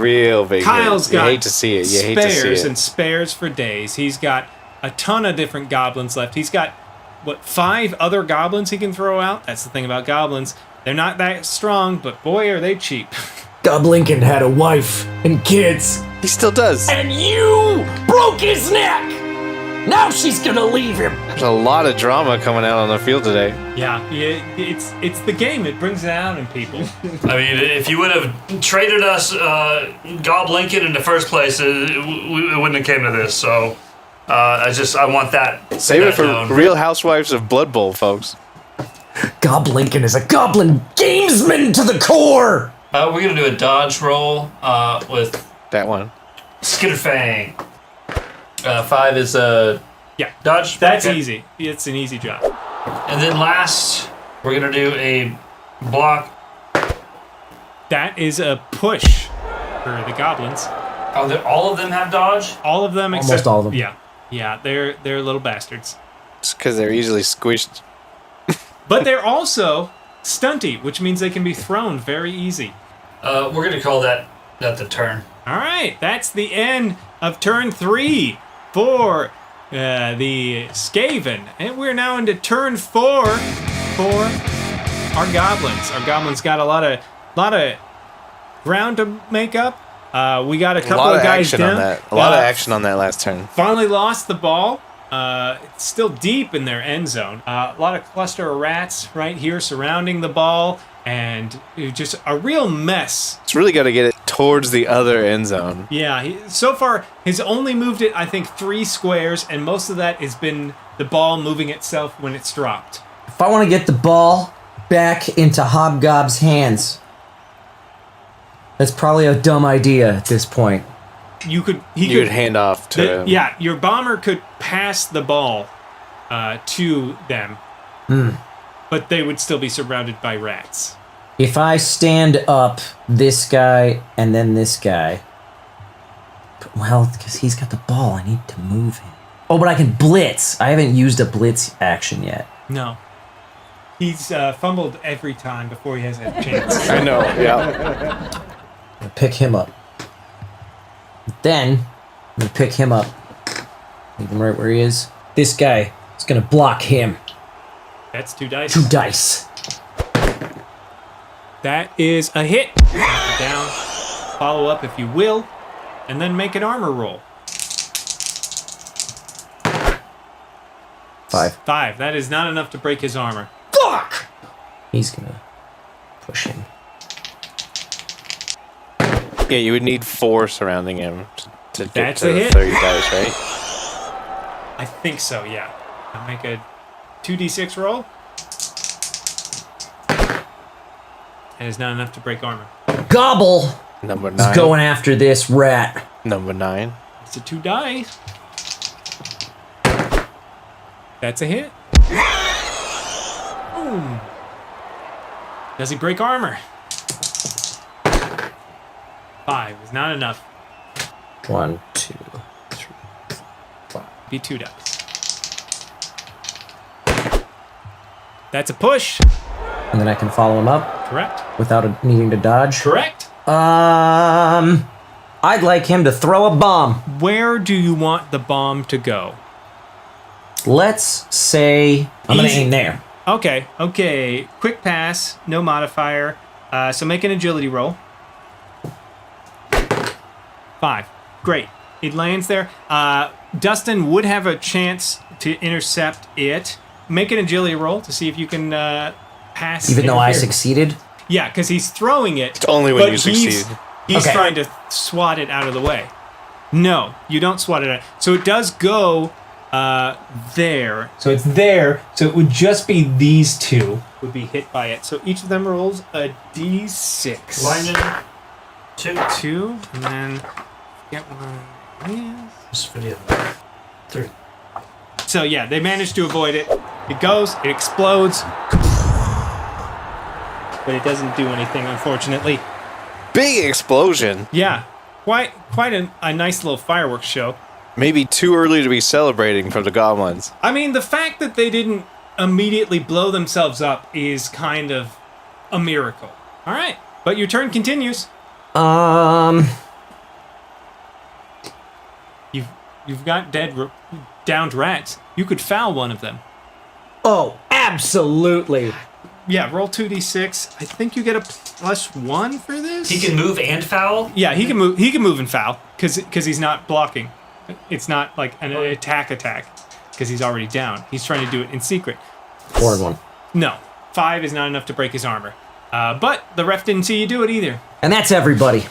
Kyle's got you hate to see it. You hate to see spares it. and spares for days. He's got a ton of different goblins left. He's got 5 other goblins he can throw out. That's the thing about goblins. They're not that strong, but boy, are they cheap. Gob Lincoln had a wife and kids. He still does. And you broke his neck! Now she's gonna leave him! There's a lot of drama coming out on the field today. Yeah, it's the game. It brings it out in people. I mean, if you would have traded us Gob Lincoln in the first place, it wouldn't have came to this. So I want that. Save that it for known. Real Housewives of Blood Bowl, folks. Gob Lincoln is a goblin gamesman to the core! We're going to do a dodge roll with... That one. Skitterfang. 5 is yeah, dodge. That's easy. It's an easy job. And then last, we're going to do a block. That is a push for the goblins. Oh, all of them have dodge? All of them except... Almost all of them. Yeah, they're little bastards. It's because they're easily squished. But they're also stunty, which means they can be thrown very easy. We're going to call that the turn. All right, that's the end of turn 3 for the Skaven. And we're now into turn 4 for our goblins. Our goblins got a lot of ground to make up. We got a couple of guys down. A lot of action on that last turn. Finally lost the ball. It's still deep in their end zone. A lot of cluster of rats right here surrounding the ball, and just a real mess. It's really got to get it towards the other end zone. Yeah, so far he's only moved it, I think, 3 squares, and most of that has been the ball moving itself when it's dropped. If I want to get the ball back into Hobgob's hands. That's probably a dumb idea at this point. You could hand off to him. Yeah, your bomber could pass the ball to them, but they would still be surrounded by rats. If I stand up, this guy and then this guy. Well, because he's got the ball, I need to move him. Oh, but I can blitz. I haven't used a blitz action yet. No. He's fumbled every time before he has a chance. I know, yeah. I'll pick him up. Then, I'm going to pick him up. Leave him right where he is. This guy is going to block him. That's 2 dice. 2 dice. That is a hit. Down. Follow up if you will. And then make an armor roll. 5. 5. That is not enough to break his armor. Fuck! He's going to push him. Yeah, you would need 4 surrounding him to get That's to a the hit. 30 dice, right? I think so, yeah. I'll make a 2d6 roll. That is not enough to break armor. Gobble! Number 9. He's going after this rat. Number 9. It's a 2 dice. That's a hit. Boom. Does he break armor? 5 is not enough. 1, 2, 3, 4. Be 2 dice. That's a push. And then I can follow him up. Correct. Without needing to dodge. Correct. I'd like him to throw a bomb. Where do you want the bomb to go? Let's say I'm gonna aim there. Okay. Quick pass, no modifier. So make an agility roll. 5. Great. It lands there. Dustin would have a chance to intercept it. Make an agility roll to see if you can pass. Even though I interference. succeeded? Yeah, because he's throwing it. It's only when you succeed. He's Okay. trying to swat it out of the way. No, you don't swat it out. So it does go there. So it's there. So it would just be these 2 would be hit by it. So each of them rolls a d6. Lightning. 2, and then get one. Just for the other. 3. So yeah, they managed to avoid it. It goes, it explodes, but it doesn't do anything, unfortunately. Big explosion. Yeah, quite a nice little fireworks show. Maybe too early to be celebrating for the goblins. I mean, the fact that they didn't immediately blow themselves up is kind of a miracle. All right, but your turn continues. You've got downed rats. You could foul one of them. Oh, absolutely. Yeah, roll 2d6. I think you get a +1 for this. He can move and foul? Yeah, he can move. He can move and foul because he's not blocking. It's not like an attack because he's already down. He's trying to do it in secret. 4 and 1. No, 5 is not enough to break his armor. But the ref didn't see you do it either. And that's everybody.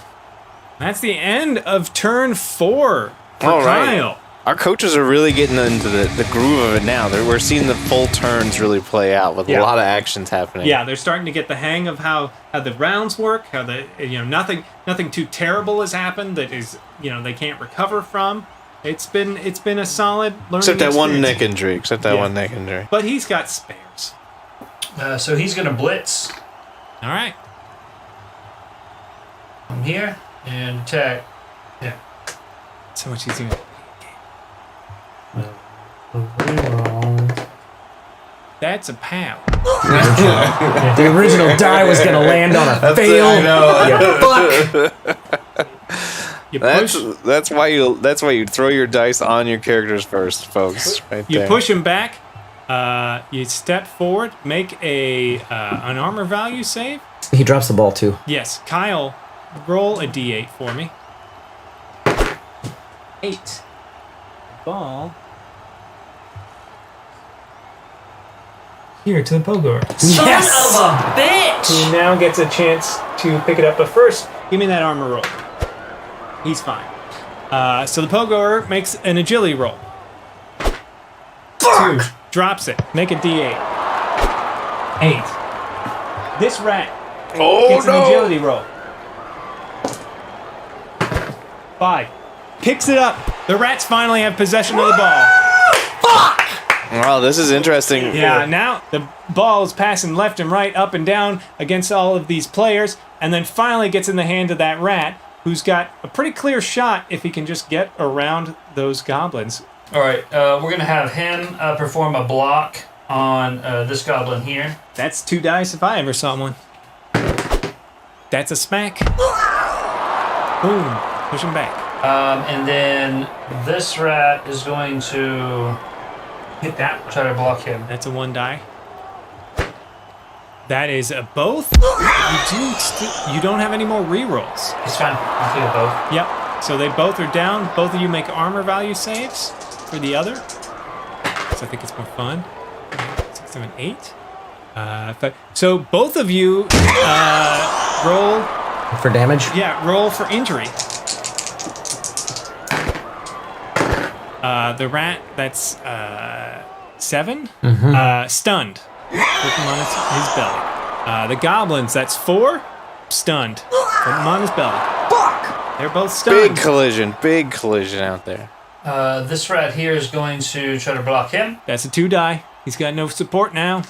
That's the end of turn 4 for All right. Kyle. Our coaches are really getting into the groove of it now. We're seeing the full turns really play out with a lot of actions happening. Yeah, they're starting to get the hang of how the rounds work. How nothing too terrible has happened that is they can't recover from. It's been a solid learning Except that one experience. neck injury. But he's got spares. So he's gonna blitz. All right. I'm here and attack. Yeah. So much easier. That's a pow. The original die was gonna land on a fail. You fuck. You push. That's why you throw your dice on your characters first, folks. Right You there. push him back. You step forward. Make an armor value save. He drops the ball too. Yes, Kyle, roll a d8 for me. 8. Ball. Here to the Pogor. Yes! Son of a bitch! He now gets a chance to pick it up, but first, give me that armor roll. He's fine. So the Pogor makes an agility roll. Fuck! 2. Drops it. Make a d8. 8. This rat gets an agility roll. 5. Picks it up. The rats finally have possession of the ball. Fuck! Wow, this is interesting. Yeah, now the ball is passing left and right, up and down against all of these players, and then finally gets in the hand of that rat, who's got a pretty clear shot if he can just get around those goblins. All right, we're going to have him perform a block on this goblin here. That's 2 dice if I ever saw one. That's a smack. Boom. Push him back. And then this rat is going to hit that one. Try to block him. That's a 1 die. That is a both. You don't have any more rerolls. It's fine. I'll take a both. Yep. So they both are down. Both of you make armor value saves for the other. So I think it's more fun. 6, 7, 8. 5. So both of you roll for damage. Yeah, roll for injury. The rat, that's 7. Stunned. Put him on his belly. The goblins, that's 4. Stunned. Put him on his belly. Fuck! They're both stunned. Big collision out there. This rat here is going to try to block him. That's a 2 die. He's got no support now.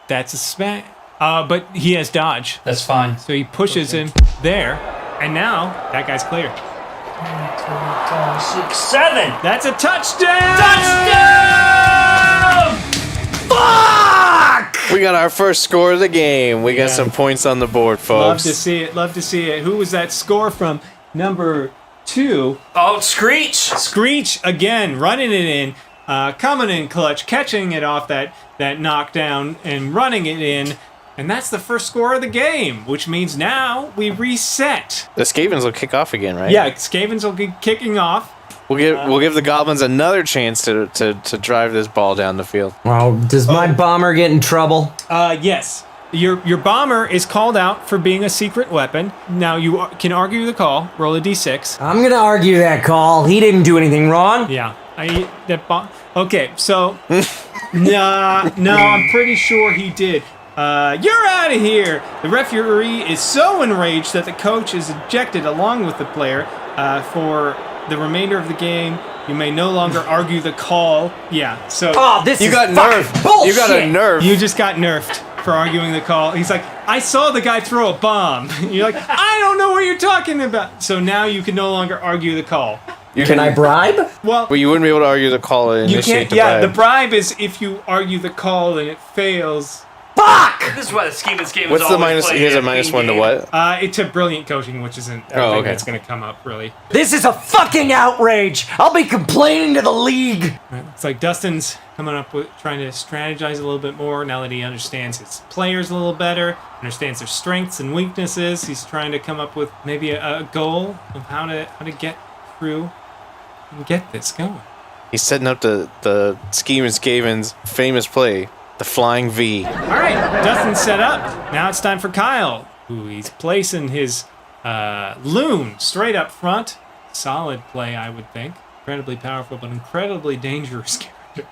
That's a smack. But he has dodge. That's fine. So he pushes him there, and now that guy's clear. 6, 7. That's a touchdown! Touchdown! Fuck! We got our first score of the game. We got some points on the board, folks. Love to see it. Who was that score from? Number 2. Oh, Screech! Screech again, running it in, coming in clutch, catching it off that knockdown and running it in. And that's the first score of the game, which means now we reset. The Skavens will kick off again, right? Yeah, Skavens will be kicking off. We'll give the Goblins another chance to drive this ball down the field. Well, does my bomber get in trouble? Yes. Your bomber is called out for being a secret weapon. Now you can argue the call. Roll a d6. I'm gonna argue that call. He didn't do anything wrong. Yeah. Okay, so no, I'm pretty sure he did. You're out of here! The referee is so enraged that the coach is ejected along with the player for the remainder of the game. You may no longer argue the call. Yeah, so... Oh, this you is got nerfed. Bullshit. You got a nerf. You just got nerfed for arguing the call. He's like, I saw the guy throw a bomb. You're like, I don't know what you're talking about. So now you can no longer argue the call. Can I bribe? Well, you wouldn't be able to argue the call and initiate the bribe. The bribe is if you argue the call and it fails... Fuck! This is why the scheme is What's the minus? Here's a -1 to what? It's a brilliant coaching, which isn't thing that's going to come up, really. This is a fucking outrage! I'll be complaining to the league! It's like Dustin's coming up with trying to strategize a little bit more now that he understands his players a little better, understands their strengths and weaknesses. He's trying to come up with maybe a goal of how to get through and get this going. He's setting up the Scheme and Skaven's famous play. The flying V. All right, Dustin's set up. Now it's time for Kyle, who he's placing his loon straight up front. Solid play, I would think. Incredibly powerful, but incredibly dangerous character.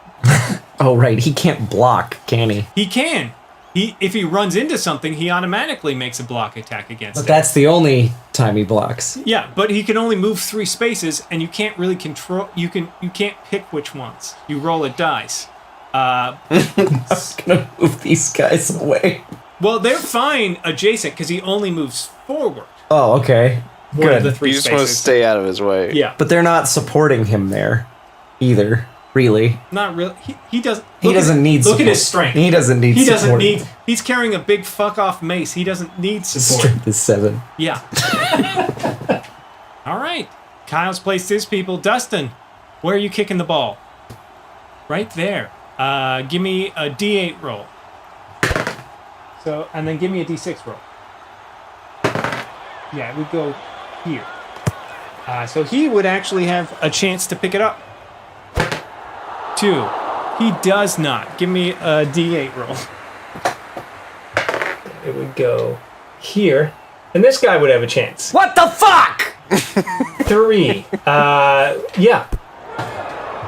Oh, right. He can't block, can he? He can. If he runs into something, he automatically makes a block attack against it. But that's the only time he blocks. Yeah, but he can only move 3 spaces, and you can't really control. You can't pick which ones. You roll a dice. I'm gonna move these guys away. Well, they're fine adjacent because he only moves forward. Oh, okay. One of the Good. 3 You just spaces. want to stay out of his way. Yeah, But they're not supporting him there either, really. not really. He doesn't. He doesn't need Look support. at his strength. He doesn't need He doesn't support. need. He's carrying a big fuck off mace. He doesn't need His support. strength is 7. Yeah. All right. Kyle's placed his people. Dustin, where are you kicking the ball? Right there. Give me a D8 roll. So, and then give me a D6 roll. Yeah, we go here. So he would actually have a chance to pick it up. 2. He does not. Give me a D8 roll. It would go here. And this guy would have a chance. What the fuck? 3. Yeah.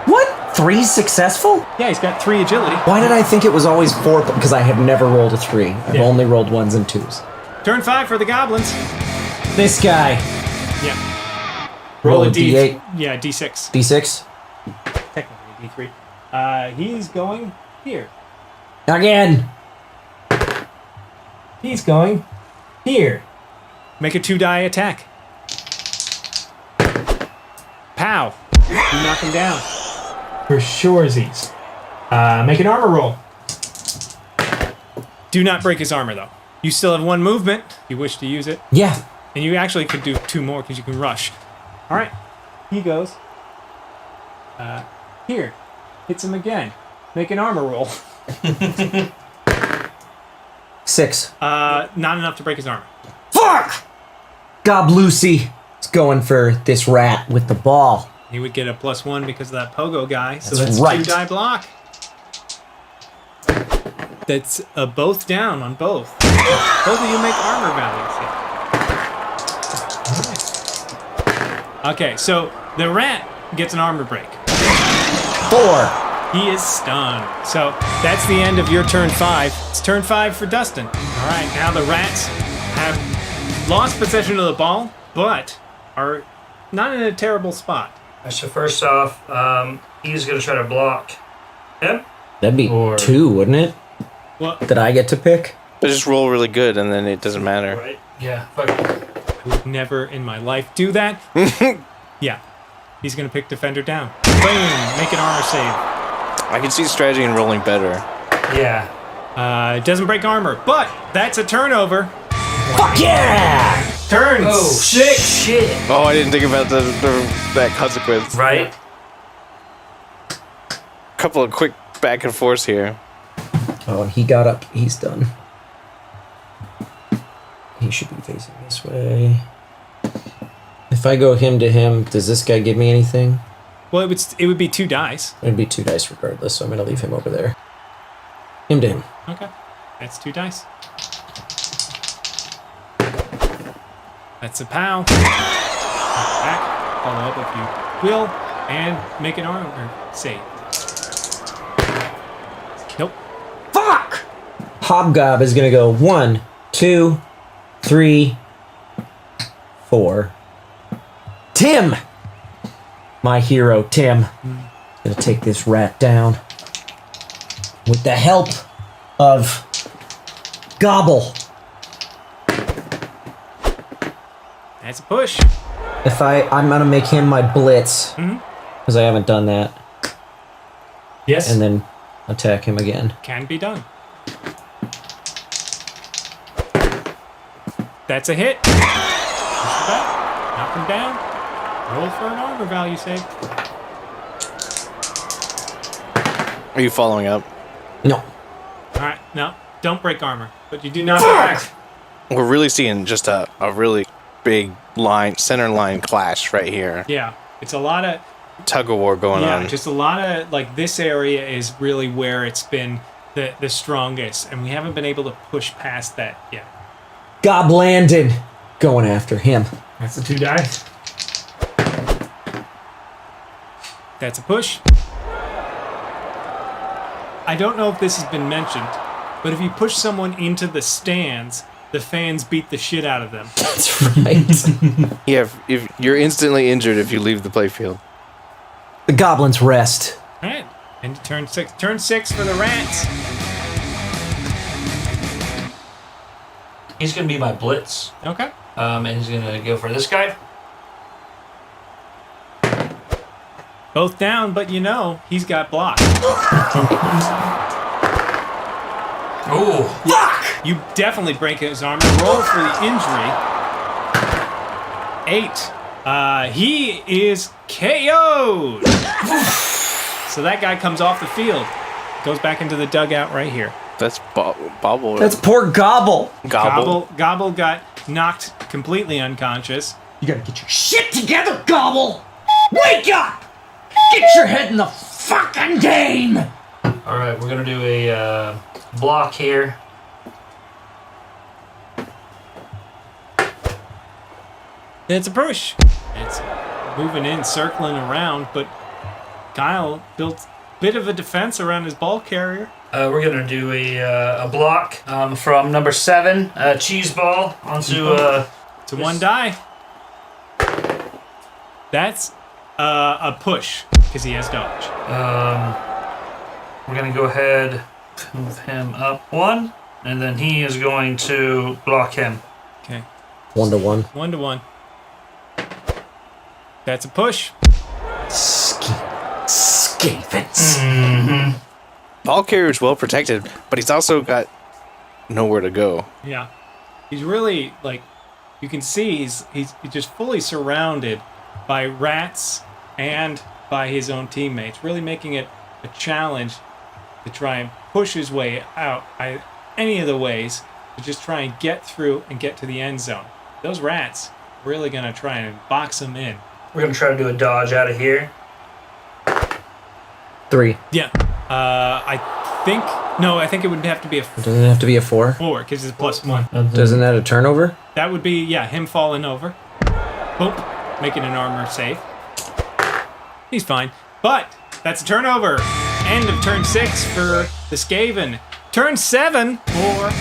What? 3 successful? Yeah, he's got 3 agility. Why did I think it was always 4? Because I have never rolled a 3. I've only rolled 1s and 2s. Turn 5 for the goblins. This guy. Yeah. Roll a D8. Yeah, D6. D6? Technically D3. He's going here. Again. He's going here. Make a 2-die attack. Pow. You knock him down. For surezies. Make an armor roll. Do not break his armor, though. You still have 1 movement if you wish to use it. Yeah. And you actually could do 2 more because you can rush. All right. He goes. Here. Hits him again. Make an armor roll. 6. Not enough to break his armor. Fuck! Gob Lucy is going for this rat with the ball. He would get a +1 because of that pogo guy. So That's that's right. 2-die block. That's both down on both. Both of you make armor values here. Okay, so the rat gets an armor break. 4. He is stunned. So that's the end of your turn 5. It's turn 5 for Dustin. All right, now the rats have lost possession of the ball, but are not in a terrible spot. So first off, he's going to try to block him. That'd be 2, wouldn't it? What? That I get to pick? They just roll really good, and then it doesn't matter. Right. Yeah. Fuck. I would never in my life do that. Yeah. He's going to pick defender down. Boom! Make an armor save. I can see strategy in rolling better. Yeah. It doesn't break armor, but that's a turnover. Fuck yeah! Turn 6. Shit. Oh, I didn't think about that consequence. Right. Couple of quick back and forths here. Oh, he got up. He's done. He should be facing this way. If I go him to him, does this guy give me anything? Well, it would be 2 dice. It'd be 2 dice regardless, so I'm going to leave him over there. Him to him. Okay. That's 2 dice. That's a pow. Back. Follow up if you will. And make an armor save. Nope. Fuck! Hobgob is going to go 1, 2, 3, 4. Tim! My hero, Tim. Gonna take this rat down. With the help of Gobble. That's a push. If I'm gonna make him my blitz. Because I haven't done that. Yes. And then attack him again. Can be done. That's a hit. Push him back. Knock him down. Roll for an armor value save. Are you following up? No. Alright, no. Don't break armor. But you do not attack. We're really seeing just a really big center line clash right here. Yeah. It's a lot of tug of war going on. Yeah, just a lot of, like, this area is really where it's been the strongest, and we haven't been able to push past that yet. Gob Landon going after him. That's the 2 dice. That's a push. I don't know if this has been mentioned, but if you push someone into the stands, the fans beat the shit out of them. That's right. Yeah, if you're instantly injured if you leave the playfield. The goblins rest. Alright, and turn 6. Turn 6 for the rats. He's going to be my blitz. Okay. And he's going to go for this guy. Both down, but you know, he's got block. Oh, fuck! You definitely break his armor. Roll for the injury. 8. He is KO'd. So that guy comes off the field. Goes back into the dugout right here. That's Bobble. That's poor Gobble. Gobble got knocked completely unconscious. You gotta get your shit together, Gobble! Wake up! Get your head in the fucking game! Alright, we're going to do a block here. It's a push. It's moving in, circling around, but Kyle built bit of a defense around his ball carrier. We're gonna do a block from number 7, cheese ball onto to 1 die. That's a push because he has dodge. We're gonna go ahead, move him up 1, and then he is going to block him. Okay. 1-to-1. 1-to-1. That's a push. Skavens. Mm-hmm. Ball carrier's well protected, but he's also got nowhere to go. Yeah. He's really, like, you can see he's just fully surrounded by rats and by his own teammates, really making it a challenge to try and push his way out any of the ways to just try and get through and get to the end zone. Those rats really going to try and box him in. We're going to try to do a dodge out of here. 3. Yeah. I think it would have to be a Doesn't it have to be a 4? 4 because it's +1. Doesn't that a turnover? That would be, yeah, him falling over. Boom. Making an armor save. He's fine. But that's a turnover. End of turn 6 for the Skaven. Turn 7 for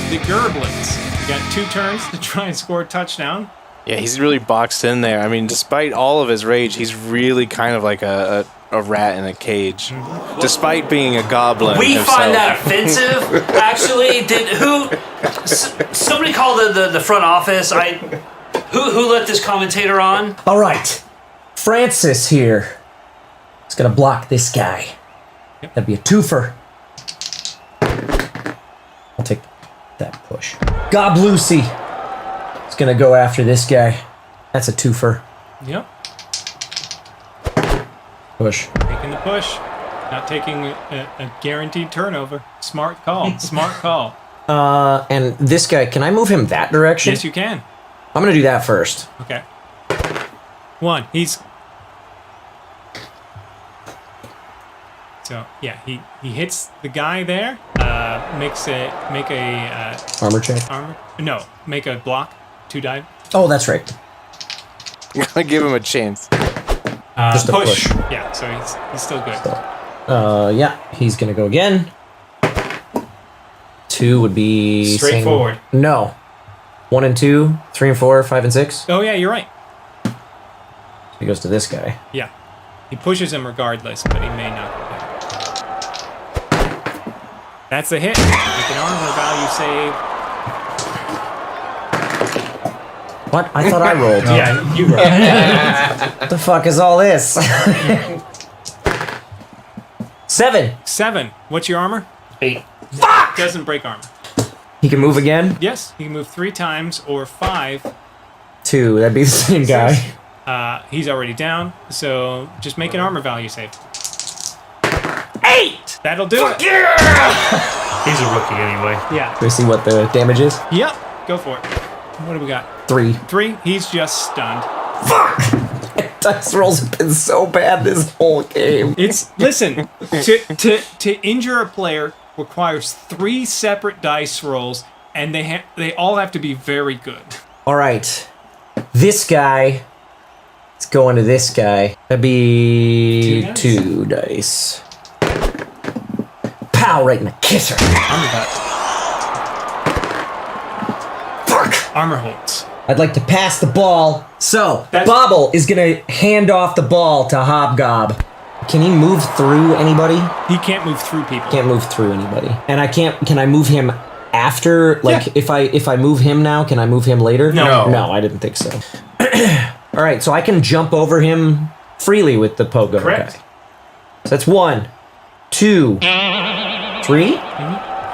the Gerblins. Got 2 turns to try and score a touchdown. Yeah, he's really boxed in there. I mean, despite all of his rage, he's really kind of like a rat in a cage. Despite being a goblin We himself. find that offensive. Actually, somebody called the front office? Who let this commentator on? All right. Francis here is going to block this guy. That'd be a 2-fer. I'll take that push. Gob Lucy is going to go after this guy. That's a 2-fer. Yep. Push. Taking the push. Not taking a guaranteed turnover. Smart call. Smart call. And this guy, can I move him that direction? Yes, you can. I'm going to do that first. Okay. 1. He's... So, yeah, he hits the guy there. Make a... Armor check? Make a block. 2 die. Oh, that's right. You gotta give him a chance. Just a push. Yeah, so he's still good. Yeah, he's going to go again. 2 would be... Straightforward. No. 1 and 2, 3 and 4, 5 and 6. Oh, yeah, you're right. So he goes to this guy. Yeah. He pushes him regardless, but he may not. That's a hit. Make an armor value save. What? I thought I rolled. Yeah, you rolled. What the fuck is all this? 7. 7. What's your armor? 8. Fuck! Doesn't break armor. He can move again? Yes, he can move 3 times or 5. 2. That'd be the same guy. He's already down, so just make an armor value save. 8! That'll do it. Yeah! He's a rookie anyway. Yeah. Do we see what the damage is? Yep. Go for it. What do we got? 3. 3. He's just stunned. Fuck! Dice rolls have been so bad this whole game. Listen, to injure a player requires 3 separate dice rolls, and they all have to be very good. All right. This guy is going to this guy. That'd be 2 dice. Pow, right in the kisser. Fuck. Armor holds. I'd like to pass the ball. So, Bobble is going to hand off the ball to Hobgob. Can he move through anybody? He can't move through people. Can't move through anybody. And can I move him after? Like, if I move him now, can I move him later? No. No, I didn't think so. All right, so I can jump over him freely with the pogo Correct. guy. So that's 1, 2, 3,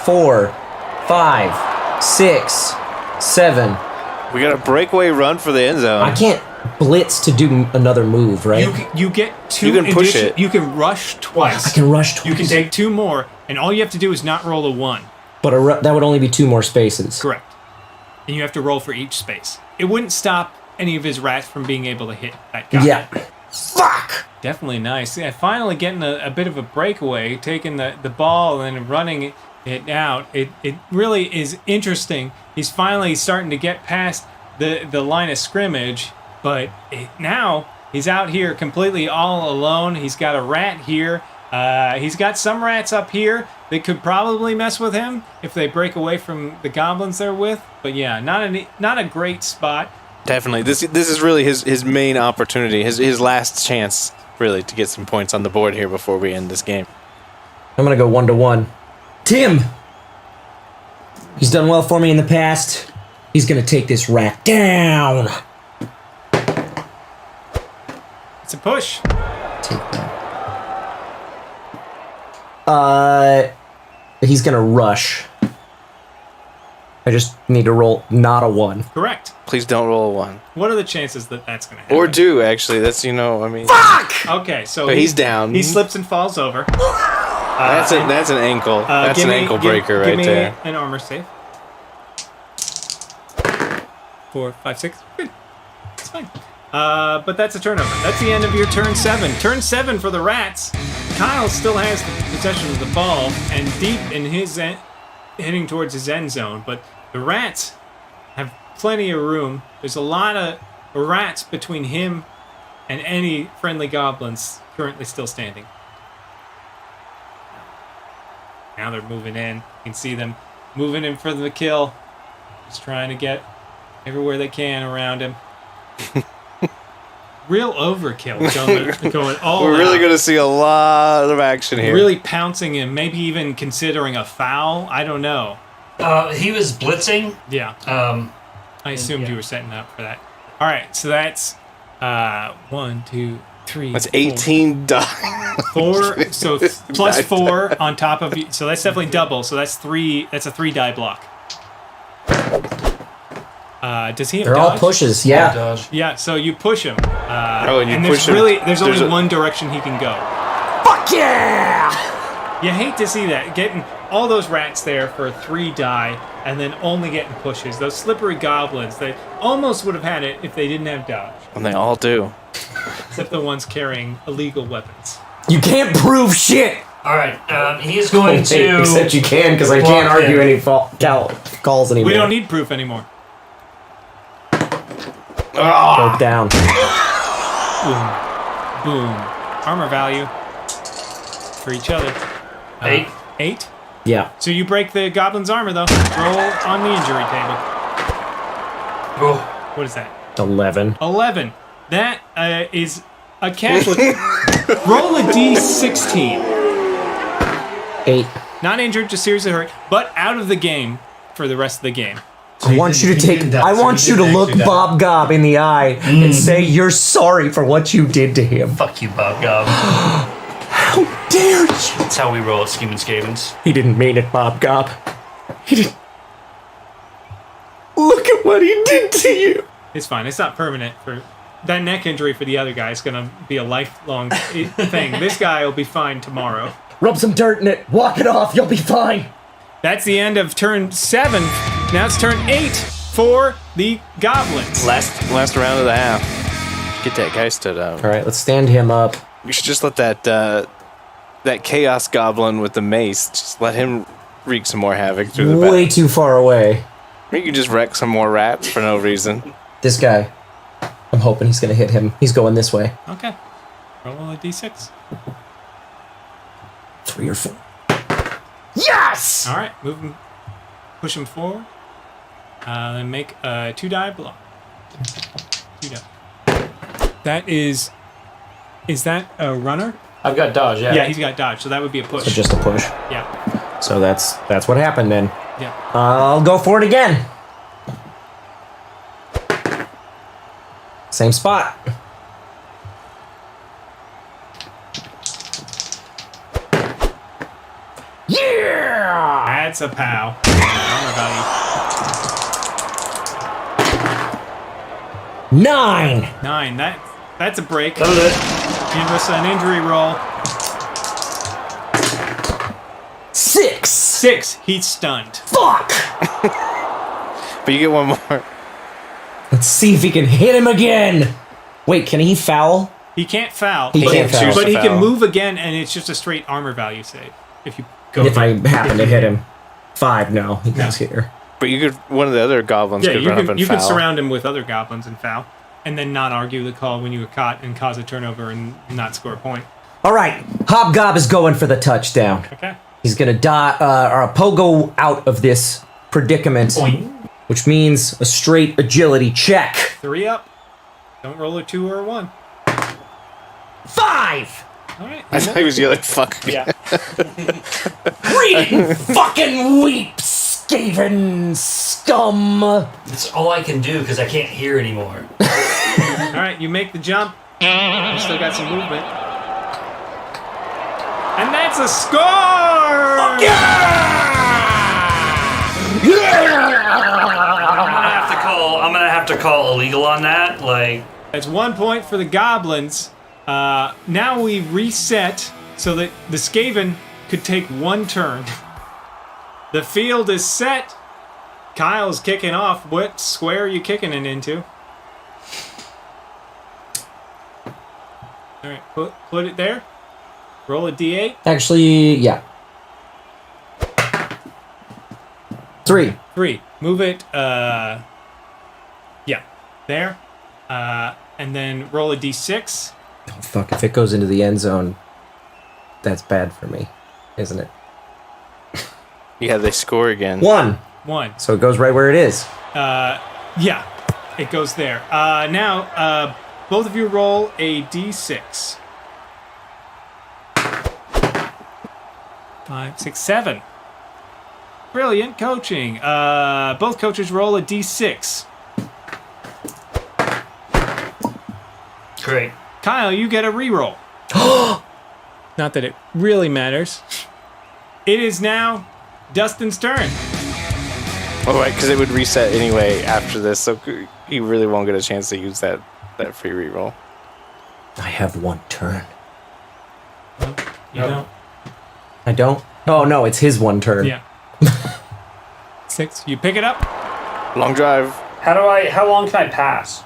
4, 5, 6, 7. We got a breakaway run for the end zone. I can't blitz to do another move, right? You get 2. You can push it. You can rush twice. I can rush twice. You can take 2 more, and all you have to do is not roll a 1. But that would only be 2 more spaces. Correct. And you have to roll for each space. It wouldn't stop any of his rats from being able to hit that guy. Yeah. Fuck! Definitely nice. Yeah, finally getting a bit of a breakaway, taking the ball and then running it out. It really is interesting. He's finally starting to get past the line of scrimmage, but now he's out here completely all alone. He's got a rat here. He's got some rats up here that could probably mess with him if they break away from the goblins they're with. But yeah, not a great spot. Definitely. This is really his main opportunity, his last chance, really, to get some points on the board here before we end this game. I'm going to go 1-1. Tim! He's done well for me in the past. He's going to take this rat down. It's a push. Take that. He's going to rush. I just need to roll not a 1. Correct. Please don't roll a 1. What are the chances that that's going to happen? Or do, actually. That's, I mean... Fuck! Okay, so he's down. He slips and falls over. That's an ankle. That's an ankle breaker right there. Give me an armor save. 4, 5, 6. Good. It's fine. But that's a turnover. That's the end of your turn 7. Turn 7 for the rats. Kyle still has the possession of the ball and deep in his heading towards his end zone, but the rats have plenty of room. There's a lot of rats between him and any friendly goblins currently still standing. Now they're moving in. You can see them moving in for the kill. Just trying to get everywhere they can around him. Real overkill going all We're really out. going to see a lot of action here. Really pouncing him, maybe even considering a foul. I don't know. He was blitzing. Yeah. I assumed you were setting up for that. All right, so that's 1, 2, 3. That's 18 die. 4. So plus 4 on top of you. So that's definitely double. So that's 3. That's a 3 die block. Does he have They're dodge? all pushes, yeah. Yeah, so you push him. And there's only one direction he can go. Fuck yeah! You hate to see that. Getting all those rats there for 3 die and then only getting pushes. Those slippery goblins, they almost would have had it if they didn't have dodge. And they all do. Except the ones carrying illegal weapons. You can't prove shit! Alright, he is going to... Except you can, because I can't argue any calls anymore. We don't need proof anymore. Go down. Boom. Boom. Armor value for each other. 8. 8? Yeah. So you break the goblin's armor, though. Roll on the injury table. Oh. What is that? 11. 11. That is a casualty. Roll a d16. 8. Not injured, just seriously hurt, but out of the game for the rest of the game. I want you to take. I want you to look Bob Gobb in the eye and say you're sorry for what you did to him. Fuck you, Bob Gobb. How dare you? That's how we roll at Scheming Skavens. He didn't mean it, Bob Gobb. He didn't. Look at what he did to you. It's fine. It's not permanent. For that neck injury for the other guy is going to be a lifelong thing. This guy will be fine tomorrow. Rub some dirt in it. Walk it off. You'll be fine. That's the end of turn 7. Now it's turn 8 for the goblins. Last round of the half. Get that guy stood up. All right, let's stand him up. We should just let that chaos goblin with the mace, just let him wreak some more havoc through the back. Way too far away. Or you can just wreck some more rats for no reason. This guy. I'm hoping he's going to hit him. He's going this way. Okay. Roll a d6. 3 or 4. Yes! All right, move him, push him forward. Then make a 2 die block. 2 die. That is that a runner? I've got dodge, yeah. Yeah, he's got dodge, so that would be a push. So just a push. Yeah. So that's what happened then. Yeah. I'll go for it again. Same spot. Yeah! That's a pow. Armor value. 9. 9. That's a break. That'll do it. Give us an injury roll. 6. 6. He's stunned. Fuck! But you get one more. Let's see if he can hit him again. Wait, can he foul? He can't foul. He can't foul. But he can foul. move again, and it's just a straight armor value save. If you go. If I happen to hit him. 5, no. He goes here. But you could. One of the other goblins Yeah, could you run up can and you foul. can surround him with other goblins and foul, and then not argue the call when you were caught and cause a turnover and not score a point. All right, Hobgob is going for the touchdown. Okay. He's gonna die or pogo out of this predicament, which means a straight agility check. 3 up. Don't roll a 2 or a 1. 5. All right. I thought he was yelling "fuck." Yeah. Reading fucking weep, Skaven scum. That's all I can do because I can't hear anymore. All right, you make the jump. You still got some movement. And that's a score! I'm gonna have to call illegal on that. Like, that's 1 point for the goblins. Now we reset so that the Skaven could take 1 turn. The field is set. Kyle's kicking off. What square are you kicking it into? All right, put it there. Roll a d8. Actually, yeah. 3. 3. Move it. Yeah, there. And then roll a d6. Oh, fuck, if it goes into the end zone, that's bad for me, isn't it? Yeah, they score again. 1. 1. So it goes right where it is. Yeah, it goes there. Now, both of you roll a d6. 5, 6, 7. Brilliant coaching. Both coaches roll a d6. great. Kyle, you get a reroll. Not that it really matters. It is now Dustin's turn. Oh, right, because it would reset anyway after this, so he really won't get a chance to use that free reroll. I have 1 turn. You don't? I don't? Oh, no, it's his 1 turn. Yeah. 6. You pick it up. Long drive. How long can I pass?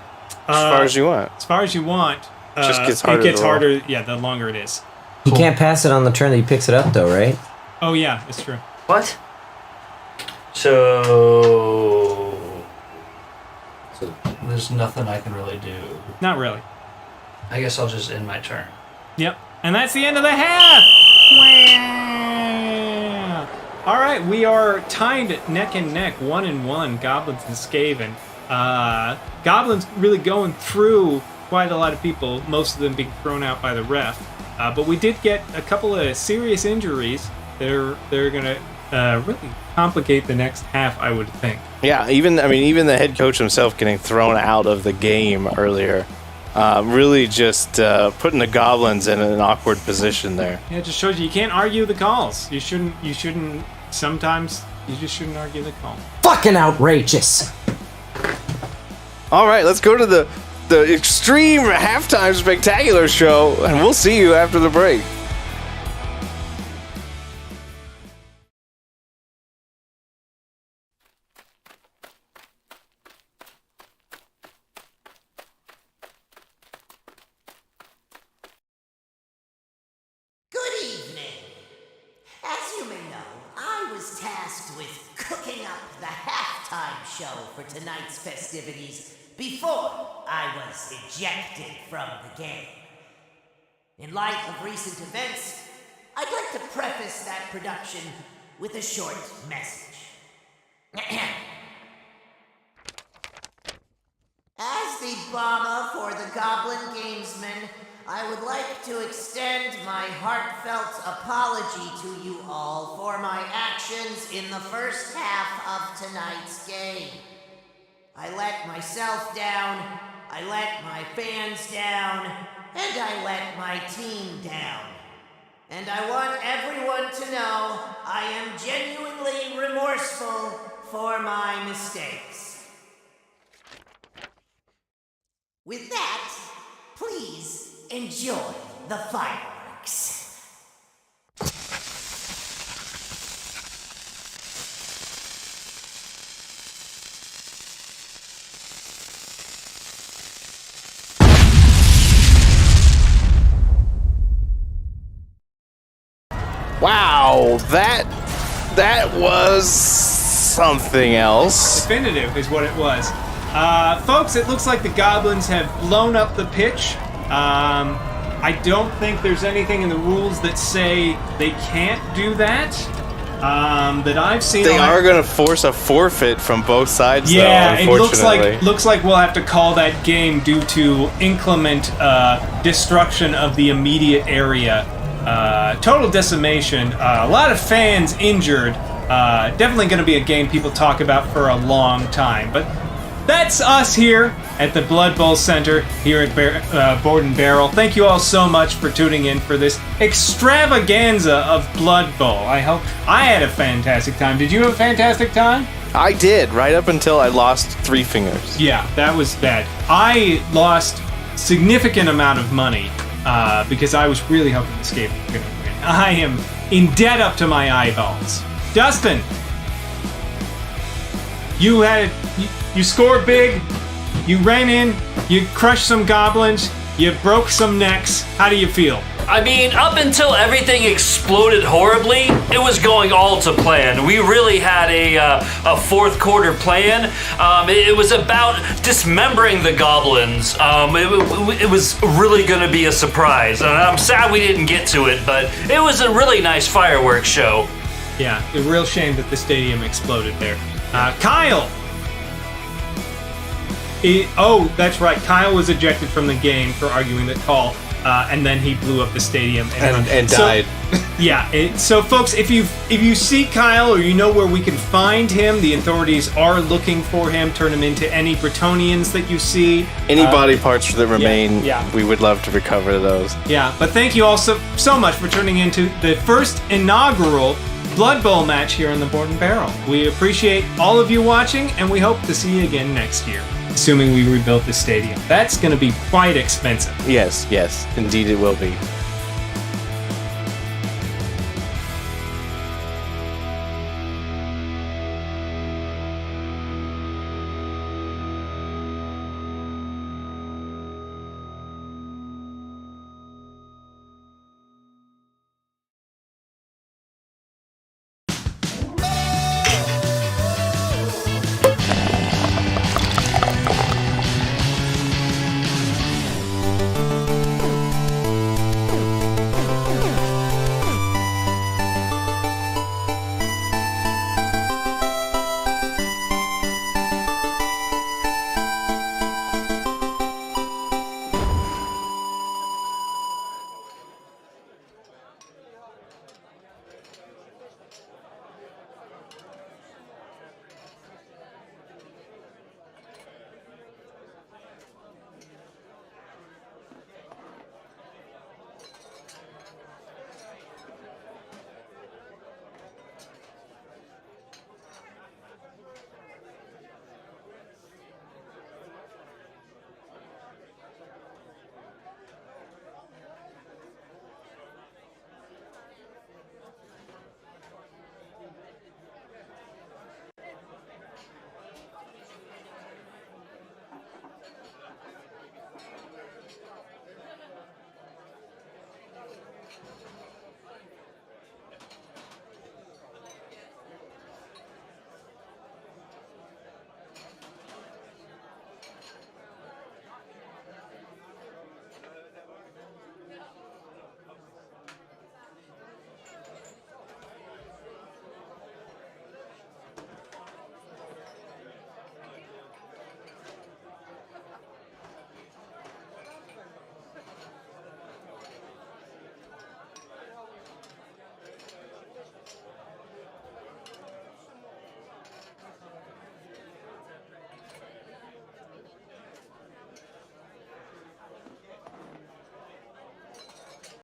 As far as you want. As far as you want. Just gets harder. It gets harder, yeah, the longer it is. He can't pass it on the turn that he picks it up, though, right? Oh, yeah, it's true. What? So there's nothing I can really do. Not really. I guess I'll just end my turn. Yep. And that's the end of the half! All right, we are tied neck and neck, 1-1, Goblins and Skaven. Goblins really going through quite a lot of people, most of them being thrown out by the ref. But we did get a couple of serious injuries that are going to really complicate the next half, I would think. Yeah, even the head coach himself getting thrown out of the game earlier, really just putting the Goblins in an awkward position there. Yeah, it just shows you can't argue the calls. You shouldn't. Sometimes you just shouldn't argue the call. Fucking outrageous. All right, let's go to the Extreme Halftime Spectacular Show, and we'll see you after the break. Good evening. As you may know, I was tasked with cooking up the halftime show for tonight's festivities before I was ejected from the game. In light of recent events, I'd like to preface that production with a short message. As the bomber for the Goblin Gamesman, I would like to extend my heartfelt apology to you all for my actions in the first half of tonight's game. I let myself down, I let my fans down, and I let my team down. And I want everyone to know I am genuinely remorseful for my mistakes. With that, please enjoy the fireworks. Wow, that was something else. Definitive is what it was. Folks, it looks like the Goblins have blown up the pitch. I don't think there's anything in the rules that say they can't do that. That I've seen. They are going to force a forfeit from both sides. Yeah, though, it looks like we'll have to call that game due to inclement destruction of the immediate area, total decimation, a lot of fans injured. Definitely going to be a game people talk about for a long time. But that's us here at the Blood Bowl Center here at Board and Barrel. Thank you all so much for tuning in for this extravaganza of Blood Bowl. I hope I had a fantastic time. Did you have a fantastic time? I did, right up until I lost 3 fingers. Yeah, that was bad. I lost significant amount of money because I was really hoping this game was going to win. I am in debt up to my eyeballs. Dustin, you scored big, you ran in, you crushed some goblins, you broke some necks. How do you feel? I mean, up until everything exploded horribly, it was going all to plan. We really had a fourth quarter plan. It was about dismembering the goblins. It was really going to be a surprise. And I'm sad we didn't get to it, but it was a really nice fireworks show. Yeah, a real shame that the stadium exploded there. Kyle! Oh, that's right. Kyle was ejected from the game for arguing that call, and then he blew up the stadium and died. Yeah. So, folks, if you see Kyle or you know where we can find him, the authorities are looking for him. Turn him into any Bretonians that you see. Any body parts that remain, yeah. We would love to recover those. Yeah, but thank you all so much for tuning into the first inaugural Blood Bowl match here on the Board and Barrel. We appreciate all of you watching, and we hope to see you again next year, assuming we rebuild the stadium. That's going to be quite expensive. Yes, indeed it will be.